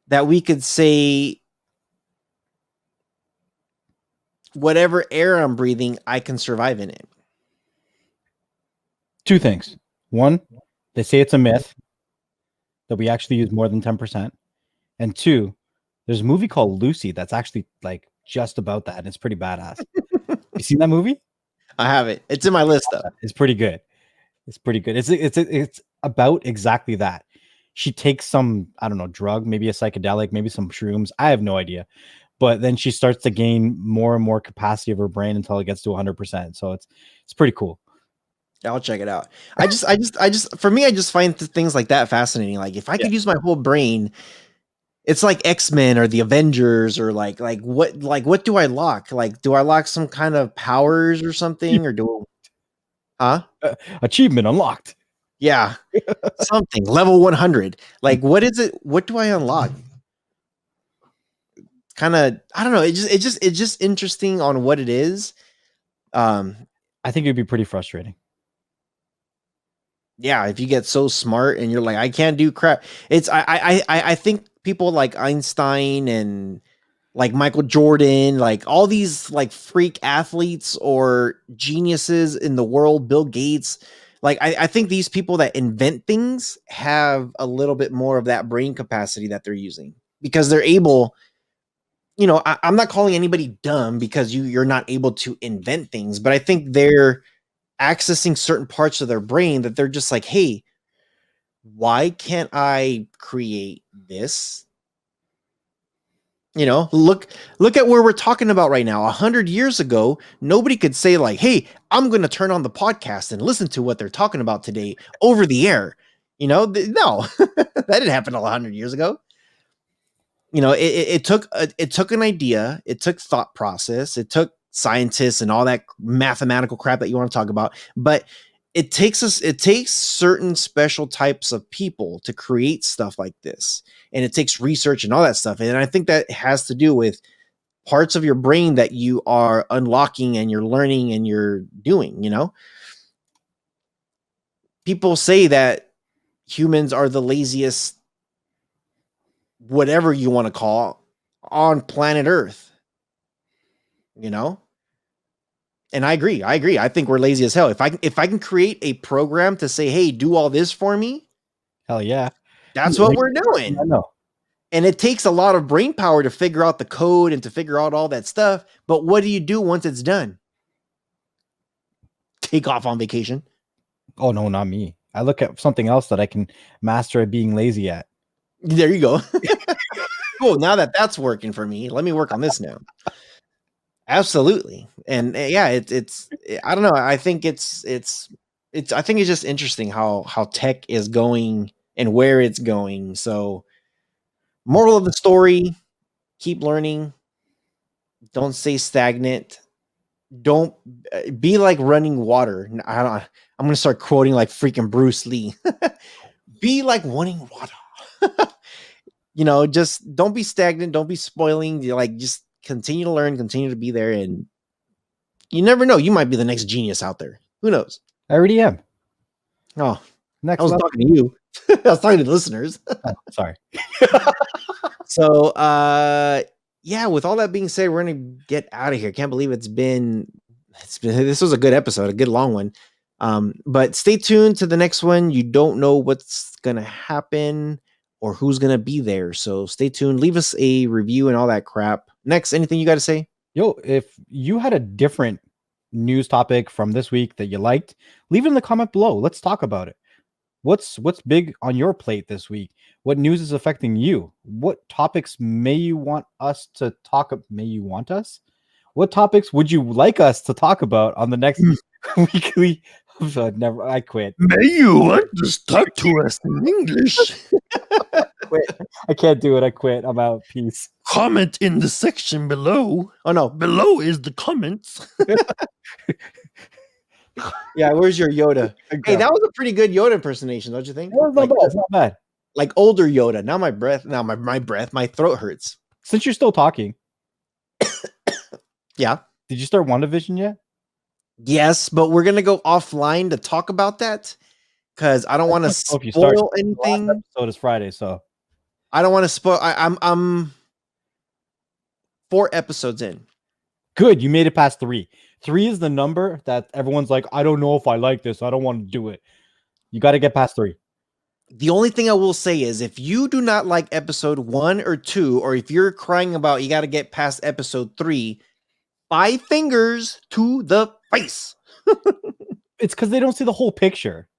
that we could say, whatever air I'm breathing, I can survive in it? Two things. One, they say it's a myth that we actually use more than 10%. And two, there's a movie called Lucy that's actually like just about that, and it's pretty badass. You seen that movie? I haven't. It's in my list though. It's pretty good. It's pretty good. It's about exactly that. She takes some, I don't know, drug, maybe a psychedelic, maybe some shrooms. I have no idea. But then she starts to gain more and more capacity of her brain until it gets to 100%. So it's pretty cool. I'll check it out. For me, I just find things like that fascinating. Like if I could use my whole brain, it's like X-Men or the Avengers, or like what do I lock? Like, do I lock some kind of powers or something, or Achievement unlocked. Yeah, something level 100. Like, what is it? What do I unlock? Kind of, I don't know. It's just interesting on what it is. I think it'd be pretty frustrating. Yeah, if you get so smart and you're like, I can't do crap. I think people like Einstein and like Michael Jordan, like all these like freak athletes or geniuses in the world, Bill Gates, like I think these people that invent things have a little bit more of that brain capacity that they're using, because they're able, you know, I'm not calling anybody dumb because you're not able to invent things, but I think they're accessing certain parts of their brain that they're just like, hey, why can't I create this? You know, look at where we're talking about right now. 100 years ago, nobody could say like, hey, I'm going to turn on the podcast and listen to what they're talking about today over the air. You know, no, that didn't happen 100 years ago. You know, it took an idea, it took thought process, it took scientists and all that mathematical crap that you want to talk about, but it takes certain special types of people to create stuff like this, and it takes research and all that stuff. And I think that has to do with parts of your brain that you are unlocking and you're learning and you're doing. You know, people say that humans are the laziest, whatever you want to call, on planet Earth. You know? And I agree. I think we're lazy as hell. If I can create a program to say, hey, do all this for me, hell yeah. that's what we're doing. I know. And it takes a lot of brain power to figure out the code and to figure out all that stuff. But what do you do once it's done? Take off on vacation. Oh no, not me. I look at something else that I can master at being lazy at. There you go. Cool. Now that's working for me, let me work on this now. Absolutely. And yeah, it's I don't know. I think it's I think it's just interesting how tech is going and where it's going. So, moral of the story, keep learning. Don't stay stagnant. Don't be like running water. I'm going to start quoting like freaking Bruce Lee. Be like wanting water. Just don't be stagnant. Don't be spoiling. Like, just continue to learn, continue to be there. And you never know. You might be the next genius out there. Who knows? I already am. Oh, next I was talking to you. I was talking to the listeners. Oh, sorry. So, yeah, with all that being said, we're going to get out of here. Can't believe this was a good episode, a good long one. But stay tuned to the next one. You don't know what's going to happen or who's going to be there. So stay tuned. Leave us a review and all that crap. Next, anything you got to say? Yo, if you had a different news topic from this week that you liked, leave it in the comment below. Let's talk about it. What's big on your plate this week? What news is affecting you? What topics may you want us to talk about? May you want us? What topics would you like us to talk about on the next weekly? I quit. May you want to talk to us in English? Quit. I can't do it. I quit. I'm out. Peace. Comment in the section below. Oh no, below is the comments. Yeah, where's your Yoda? Hey, that was a pretty good Yoda impersonation, don't you think? It's not bad. Like older Yoda. Now my throat hurts. Since you're still talking. Yeah. Did you start WandaVision yet? Yes, but we're gonna go offline to talk about that because I don't want to spoil anything. The last episode is Friday, so I don't want to spoil. I'm 4 episodes in. Good, you made it past 3. 3 is the number that everyone's like, I don't know if I like this. I don't want to do it. You got to get past 3. The only thing I will say is if you do not like episode 1 or 2, or if you're crying about you got to get past episode 3, 5 fingers to the face. It's because they don't see the whole picture.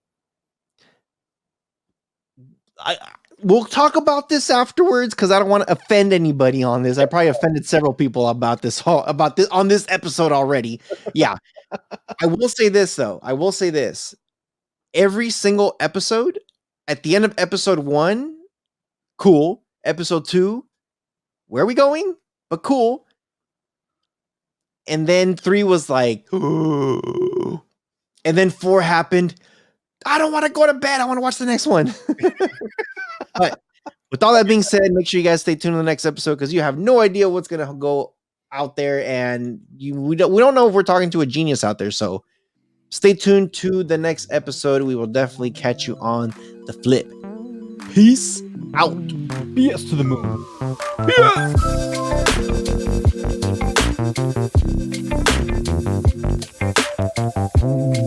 We'll talk about this afterwards because I don't want to offend anybody on this. I probably offended several people about this on this episode already. Yeah. I will say this though. Every single episode, at the end of episode 1, cool. Episode 2, where are we going? But cool. And then 3 was like, ooh. And then 4 happened. I don't want to go to bed. I want to watch the next one. But with all that being said, make sure you guys stay tuned to the next episode because you have no idea what's going to go out there. And we don't know if we're talking to a genius out there. So stay tuned to the next episode. We will definitely catch you on the flip. Peace out. BS to the moon. Yeah.